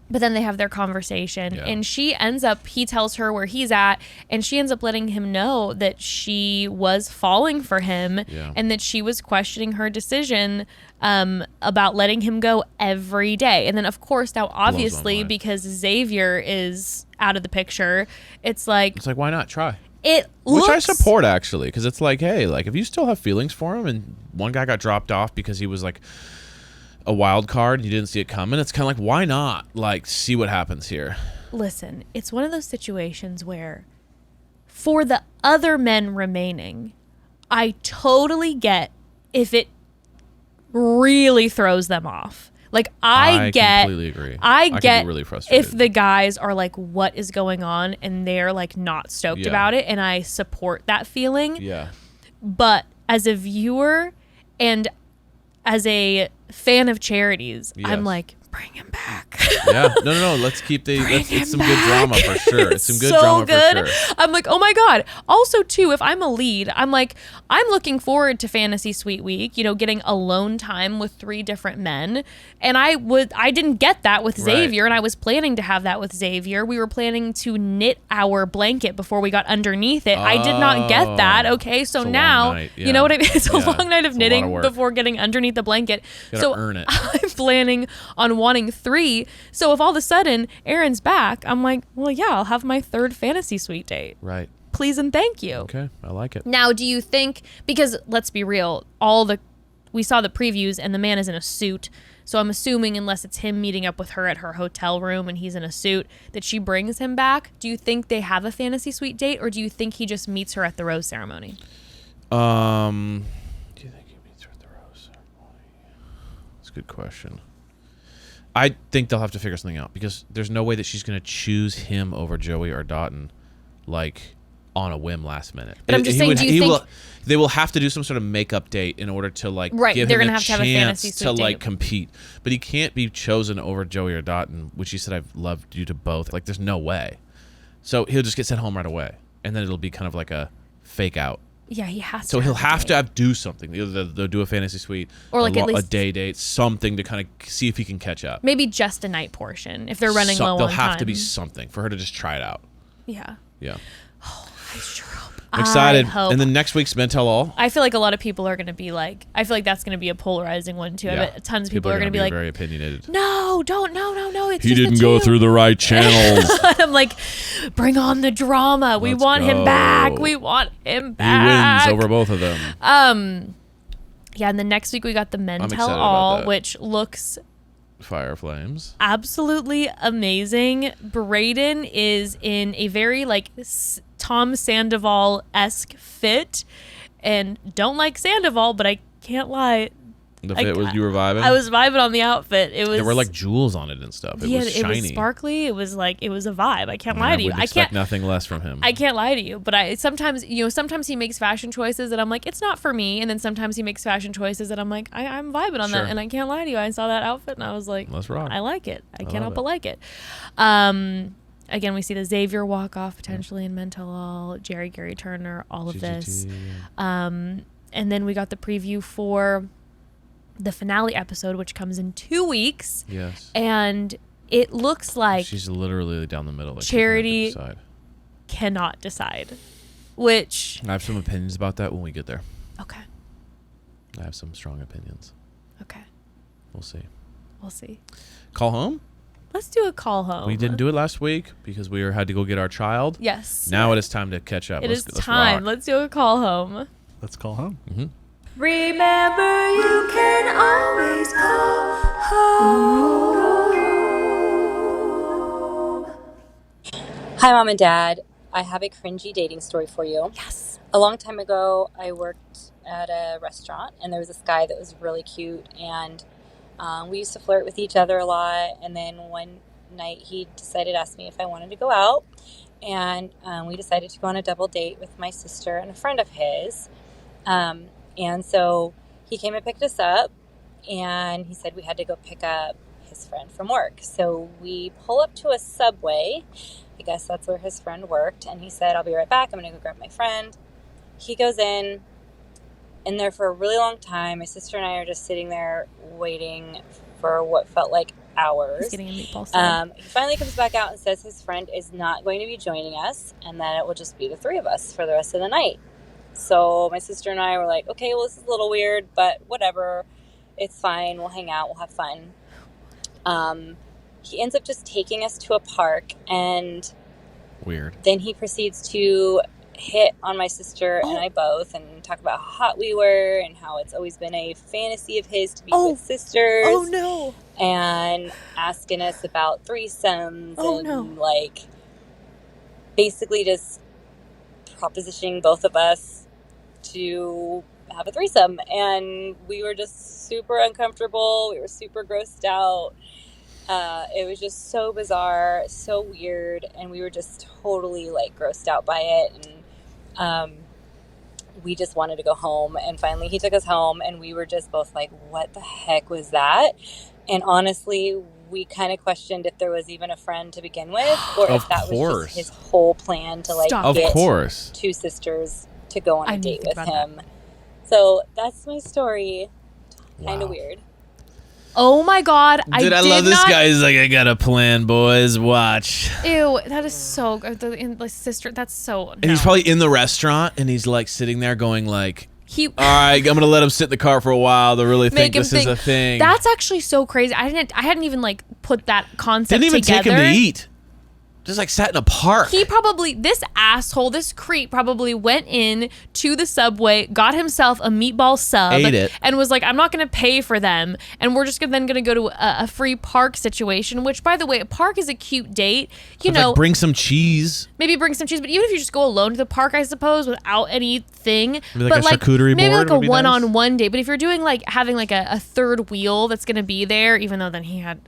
But then they have their conversation, and he tells her where he's at, and she ends up letting him know that she was falling for him, and that she was questioning her decision about letting him go every day. And then, of course, now obviously because Xavier is out of the picture, it's like why not try? Which I support, actually, because it's like, hey, like if you still have feelings for him, and one guy got dropped off because he was like a wild card and you didn't see it coming, it's kind of like, why not like see what happens here? Listen, it's one of those situations where for the other men remaining, I totally get if it really throws them off. Like I completely agree. I get be really frustrated if the guys are like, what is going on, and they're like not stoked about it, and I support that feeling. Yeah. But as a viewer and as a fan of Charities, I'm like, bring him back. No. Let's keep it's some good drama for sure. It's some good so drama good. for sure. I'm like, oh my God. Also, too, if I'm a lead, I'm like, I'm looking forward to Fantasy Suite Week, getting alone time with 3 different men. And I didn't get that with Xavier, and I was planning to have that with Xavier. We were planning to knit our blanket before we got underneath it. I did not get that. Okay, so now, you know what I mean? It's a long night of knitting before getting underneath the blanket. So earn it. I'm planning on wanting 3. So if all of a sudden Aaron's back, I'm like, well, yeah, I'll have my 3rd Fantasy Suite date. Right. Please and thank you. Okay, I like it. Now, do you think, because let's be real, we saw the previews and the man is in a suit. So I'm assuming, unless it's him meeting up with her at her hotel room and he's in a suit, that she brings him back. Do you think they have a Fantasy Suite date, or do you think he just meets her at the rose ceremony? Do you think he meets her at the rose ceremony? That's a good question. I think they'll have to figure something out, because there's no way that she's going to choose him over Joey or Dotun, like, on a whim last minute. But I'm just saying, they will have to do some sort of makeup date in order to like give they're him gonna a have to have a Fantasy chance Suite to like date. compete. But he can't be chosen over Joey or Dotun, which he said, I've loved you to both. Like, there's no way. So he'll just get sent home right away, and then it'll be kind of like a fake out. Yeah, he has to. So he'll have to do something. Either they'll do a Fantasy Suite, or like at least a day date, something to kind of see if he can catch up. Maybe just a night portion if they're running low on time. There'll have to be something for her to just try it out. Yeah. Yeah. Oh, I sure hope. Excited. I hope. And then next week's Men Tell All. I feel like a lot of people are going to be like, I feel like that's going to be a polarizing one too. I bet tons of people are going to be like, very opinionated. no, don't, no. It's He just didn't the go two. through the right channels. And I'm like, bring on the drama. We Let's want him go. back. We want him He back. wins over both of them. Yeah, and then next week we got the Men I'm Tell excited about All, that. which looks Fire Flames. absolutely amazing. Braden is in a very like Tom Sandoval-esque fit, and don't like Sandoval, but I can't lie. The fit was, you were vibing? I was vibing on the outfit. It was There were like jewels on it and stuff. It was shiny. it was sparkly. It was like, it was a vibe. I can't I lie to you. wouldn't expect nothing less from him. I can't lie to you, but sometimes he makes fashion choices that I'm like, it's not for me. And then sometimes he makes fashion choices that I'm like, I'm vibing on Sure. that. And I can't lie to you. I saw that outfit and I was like, Let's rock. I like it. I can't love help it. but like it. Again, we see the Xavier walk off potentially in Men Tell All, Gerry Gary Turner, all of this. And then we got the preview for the finale episode, which comes in 2 weeks. Yes. And it looks like She's literally down the middle. Like Charity- she can't decide. cannot decide. Which, I have some opinions about that when we get there. okay. I have some strong opinions. Okay. We'll see. We'll see. Call home? Let's do a call home. We didn't do it last week because we had to go get our child. Yes. Now it is time to catch up. It is Let's time. rock. Let's do a call home. Let's call home. Mm-hmm. Remember, you can always call home. Hi, Mom and Dad. I have a cringy dating story for you. Yes. A long time ago, I worked at a restaurant, and there was this guy that was really cute, and we used to flirt with each other a lot. And then one night, he decided to ask me if I wanted to go out, and we decided to go on a double date with my sister and a friend of his. And so he came and picked us up, and he said we had to go pick up his friend from work. So we pull up to a Subway. I guess that's where his friend worked. And he said, I'll be right back. I'm going to go grab my friend. He goes in there for a really long time. My sister and I are just sitting there waiting for what felt like hours. He's getting a meatball sub. He finally comes back out and says his friend is not going to be joining us and that it will just be the three of us for the rest of the night. So my sister and I were like, okay, well, this is a little weird, but whatever. It's fine. We'll hang out. We'll have fun. He ends up just taking us to a park, and Weird. then he proceeds to hit on my sister and I both and talk about how hot we were and how it's always been a fantasy of his to be with sisters. Oh, no. And asking us about threesomes and like basically just propositioning both of us to have a threesome. And we were just super uncomfortable. We were super grossed out. It was just so bizarre, so weird, and we were just totally like grossed out by it. And we just wanted to go home. And finally he took us home, and we were just both like, what the heck was that? And honestly, we kind of questioned if there was even a friend to begin with, or Of if that was course. just his whole plan to like Stop. Of get course. two sisters to go on I a didn't date think with about him. So that's my story. Kind Wow. of weird. Oh, my God. Dude, I love this guy. He's like, I got a plan, boys. Watch. Ew, that is so good. The sister, that's so. And he's probably in the restaurant, and he's like sitting there going like, He. all right, I'm going to let him sit in the car for a while to really think Make him this is think- a thing. That's actually so crazy. I hadn't even like put that concept Didn't even together. take him to eat. Just like sat in a park. He probably, this asshole, this creep probably went in to the Subway, got himself a meatball sub, Ate it. and was like, I'm not going to pay for them. And we're just then going to go to a free park situation, which, by the way, a park is a cute date. You It's know, like, bring some cheese. maybe bring some cheese, but even if you just go alone to the park, I suppose, without anything. Maybe like but a charcuterie maybe board like a would be nice. one-on-one date. But if you're doing like having like a third wheel that's going to be there, even though then he had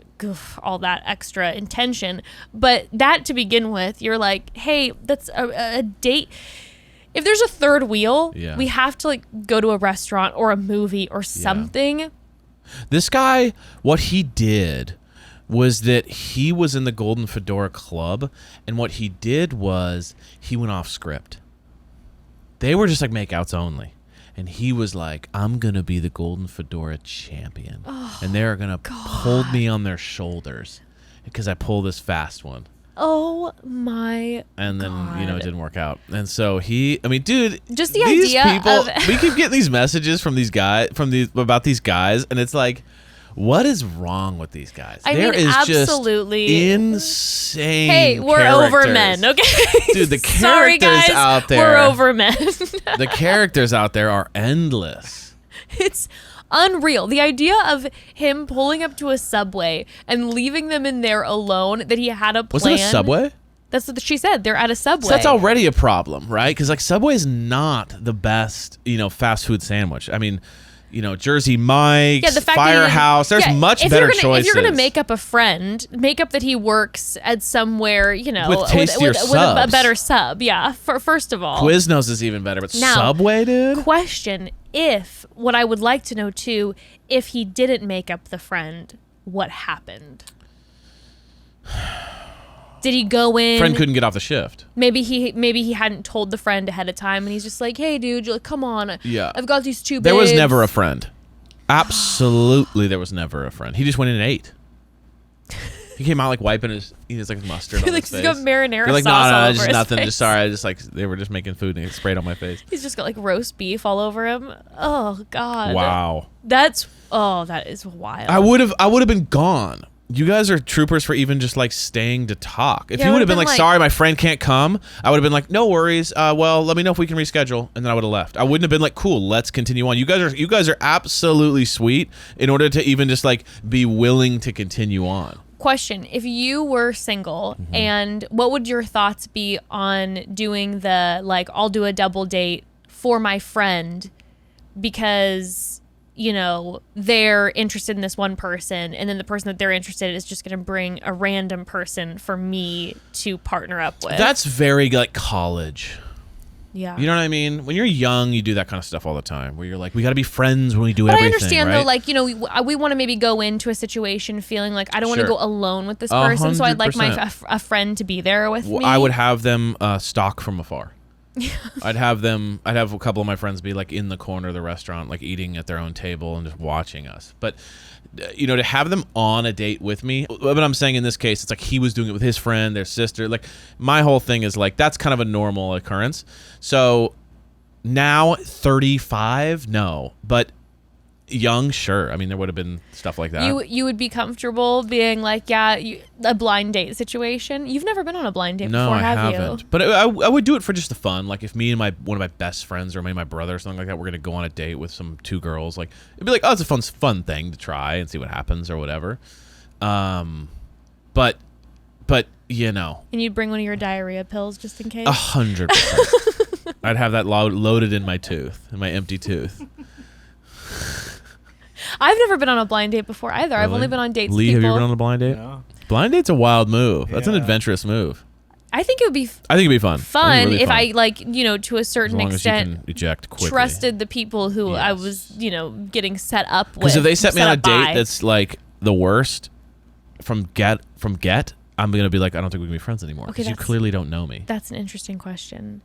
all that extra intention. But that to begin with, you're like, hey, that's a date. If there's a third wheel, Yeah. we have to like go to a restaurant or a movie or something. This guy, what he did was that he was in the Golden Fedora Club, and what he did was he went off script. They were just like makeouts only. And he was like, I'm going to be the Golden Fedora champion. And they're going to hold me on their shoulders because I pull this fast one. Oh my And then, God. it didn't work out. And so dude, Just the these idea people, of- we keep getting these messages from these guys, about these guys, and it's like, what is wrong with these guys? I There mean, is absolutely. just insane. Hey, we're over characters. men, okay? Dude, the Sorry, characters guys, out there. we're over men. The characters out there are endless. It's unreal. The idea of him pulling up to a Subway and leaving them in there alone, that he had a plan. Was it a Subway? That's what she said. They're at a Subway. So that's already a problem, right? Because like Subway is not the best, fast food sandwich. I mean, Jersey Mike's, the fact that he didn't- Firehouse. There's much better choices. If you're gonna make up a friend, make up that he works at somewhere, With tastier with a subs. better sub. Yeah. First of all, Quiznos is even better, but Now, Subway, dude. question: if what I would like to know too, if he didn't make up the friend, what happened? Did he go in? Friend couldn't get off the shift. Maybe he hadn't told the friend ahead of time, and he's just like, "Hey, dude, you're like, come on, Yeah. I've got these two." There was babes." never a friend. Absolutely, there was never a friend. He just went in and ate. He came out like wiping his like mustard on Like, his he's face. got marinara You're like, sauce all over just his nothing. face. Just sorry. I just like they were just making food and it sprayed on my face. He's just got like roast beef all over him. Oh God. Wow. That is wild. I would have been gone. You guys are troopers for even just like staying to talk. If Yeah, you I would have would've been been like, like- sorry, my friend can't come, I would have been like, no worries. Well, let me know if we can reschedule, and then I would have left. I wouldn't have been like, cool, let's continue on. You guys are absolutely sweet in order to even just like be willing to continue on. Question: if you were single, Mm-hmm. and what would your thoughts be on doing the like, I'll do a double date for my friend because they're interested in this one person, and then the person that they're interested in is just going to bring a random person for me to partner up with. That's very like college. yeah. You know what I mean? When you're young, you do that kind of stuff all the time. Where you're like, we got to be friends when we do But everything. I understand right? though, like we want to maybe go into a situation feeling like I don't want to Sure. go alone with this person, so I'd like 100%. a friend to be there with me. I would have them stalk from afar. I'd have a couple of my friends be like in the corner of the restaurant, like eating at their own table and just watching us. But to have them on a date with me, but I'm saying in this case, it's like he was doing it with his friend, their sister. Like my whole thing is like, that's kind of a normal occurrence. So now 35, no, but young, sure. I mean, there would have been stuff like that. You would be comfortable being like, a blind date situation. You've never been on a blind date No, before, I have haven't. you? But I would do it for just the fun. Like if me and one of my best friends or maybe my brother or something like that, we're gonna go on a date with two girls. Like it'd be like, oh, it's a fun thing to try and see what happens or whatever. But And you'd bring one of your diarrhea pills just in case. 100%. I'd have that loaded in my tooth, in my empty tooth. I've never been on a blind date before either. I've Really? only been on dates Lee, with have people. you ever been on a blind date? No. Blind date's a wild move. That's an Yeah. adventurous move. I think it would be I think it'd be fun. fun Really if fun. I to a as certain long as you extent can eject quickly. trusted the people who I Yes. was, getting set up with. Because if they set me on a up date by. that's like the worst from get, I'm gonna be like, I don't think we can be friends anymore Okay, because you that's- clearly don't know me. That's an interesting question.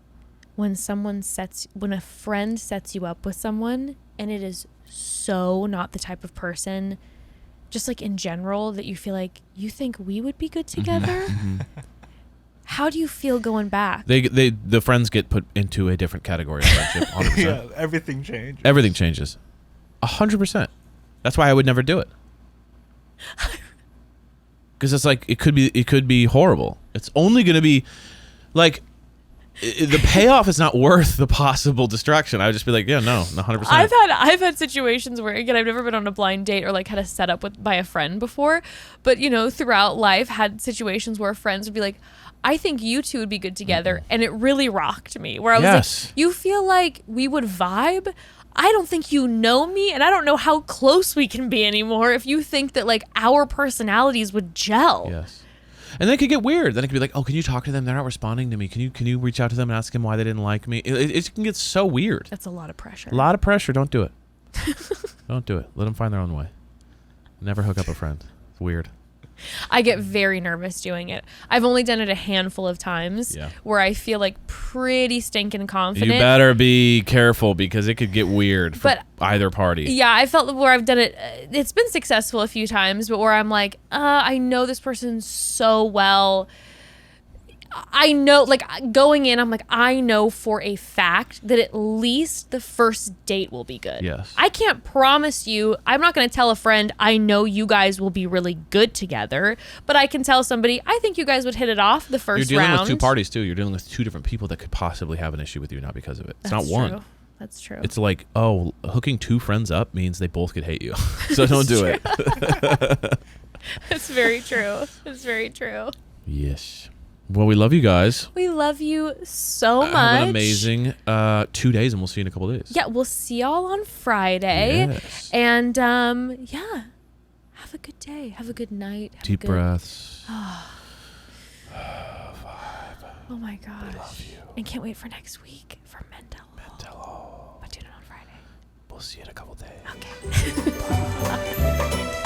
When a friend sets you up with someone and it is so not the type of person, just like in general, that you feel like you think we would be good together, how do you feel going back? The friends get put into a different category of friendship. 100%. Yeah, everything changed. Everything changes. 100%. That's why I would never do it. Because it's like it could be horrible. It's only going to be like the payoff is not worth the possible destruction. I would just be like, yeah, no, 100%. I've had situations where, again, I've never been on a blind date or like had a setup by a friend before, but throughout life had situations where friends would be like, I think you two would be good together, and it really rocked me. Where I was Yes. like, you feel like we would vibe? I don't think you know me, and I don't know how close we can be anymore if you think that like our personalities would gel. Yes. And then it could get weird. Then it could be like, oh, can you talk to them? They're not responding to me. Can you reach out to them and ask them why they didn't like me? It can get so weird. That's a lot of pressure. A lot of pressure. Don't do it. Don't do it. Let them find their own way. Never hook up a friend. It's weird. I get very nervous doing it. I've only done it a handful of times Yeah. where I feel like pretty stinking confident. You better be careful because it could get weird for But- either party. Yeah, I felt where I've done it. It's been successful a few times, but where I'm like, I know this person so well. I know, like going in, I'm like, I know for a fact that at least the first date will be good. Yes. I can't promise you, I'm not going to tell a friend, I know you guys will be really good together, but I can tell somebody, I think you guys would hit it off the first round. You're dealing with two parties too. You're dealing with two different people that could possibly have an issue with you, not because of it. It's That's not one. true. That's true. It's like, oh, hooking two friends up means they both could hate you. So don't do it. It's very true. It's very true. Yes. Well, we love you guys. We love you so much. Have an amazing 2 days, and we'll see you in a couple of days. Yeah, we'll see y'all on Friday. Yes. And yeah, have a good day. Have a good night. Have Deep breaths. Oh my gosh. Love you. And can't wait for next week for Mental. Mental. But tune in on Friday. We'll see you in a couple of days. Okay.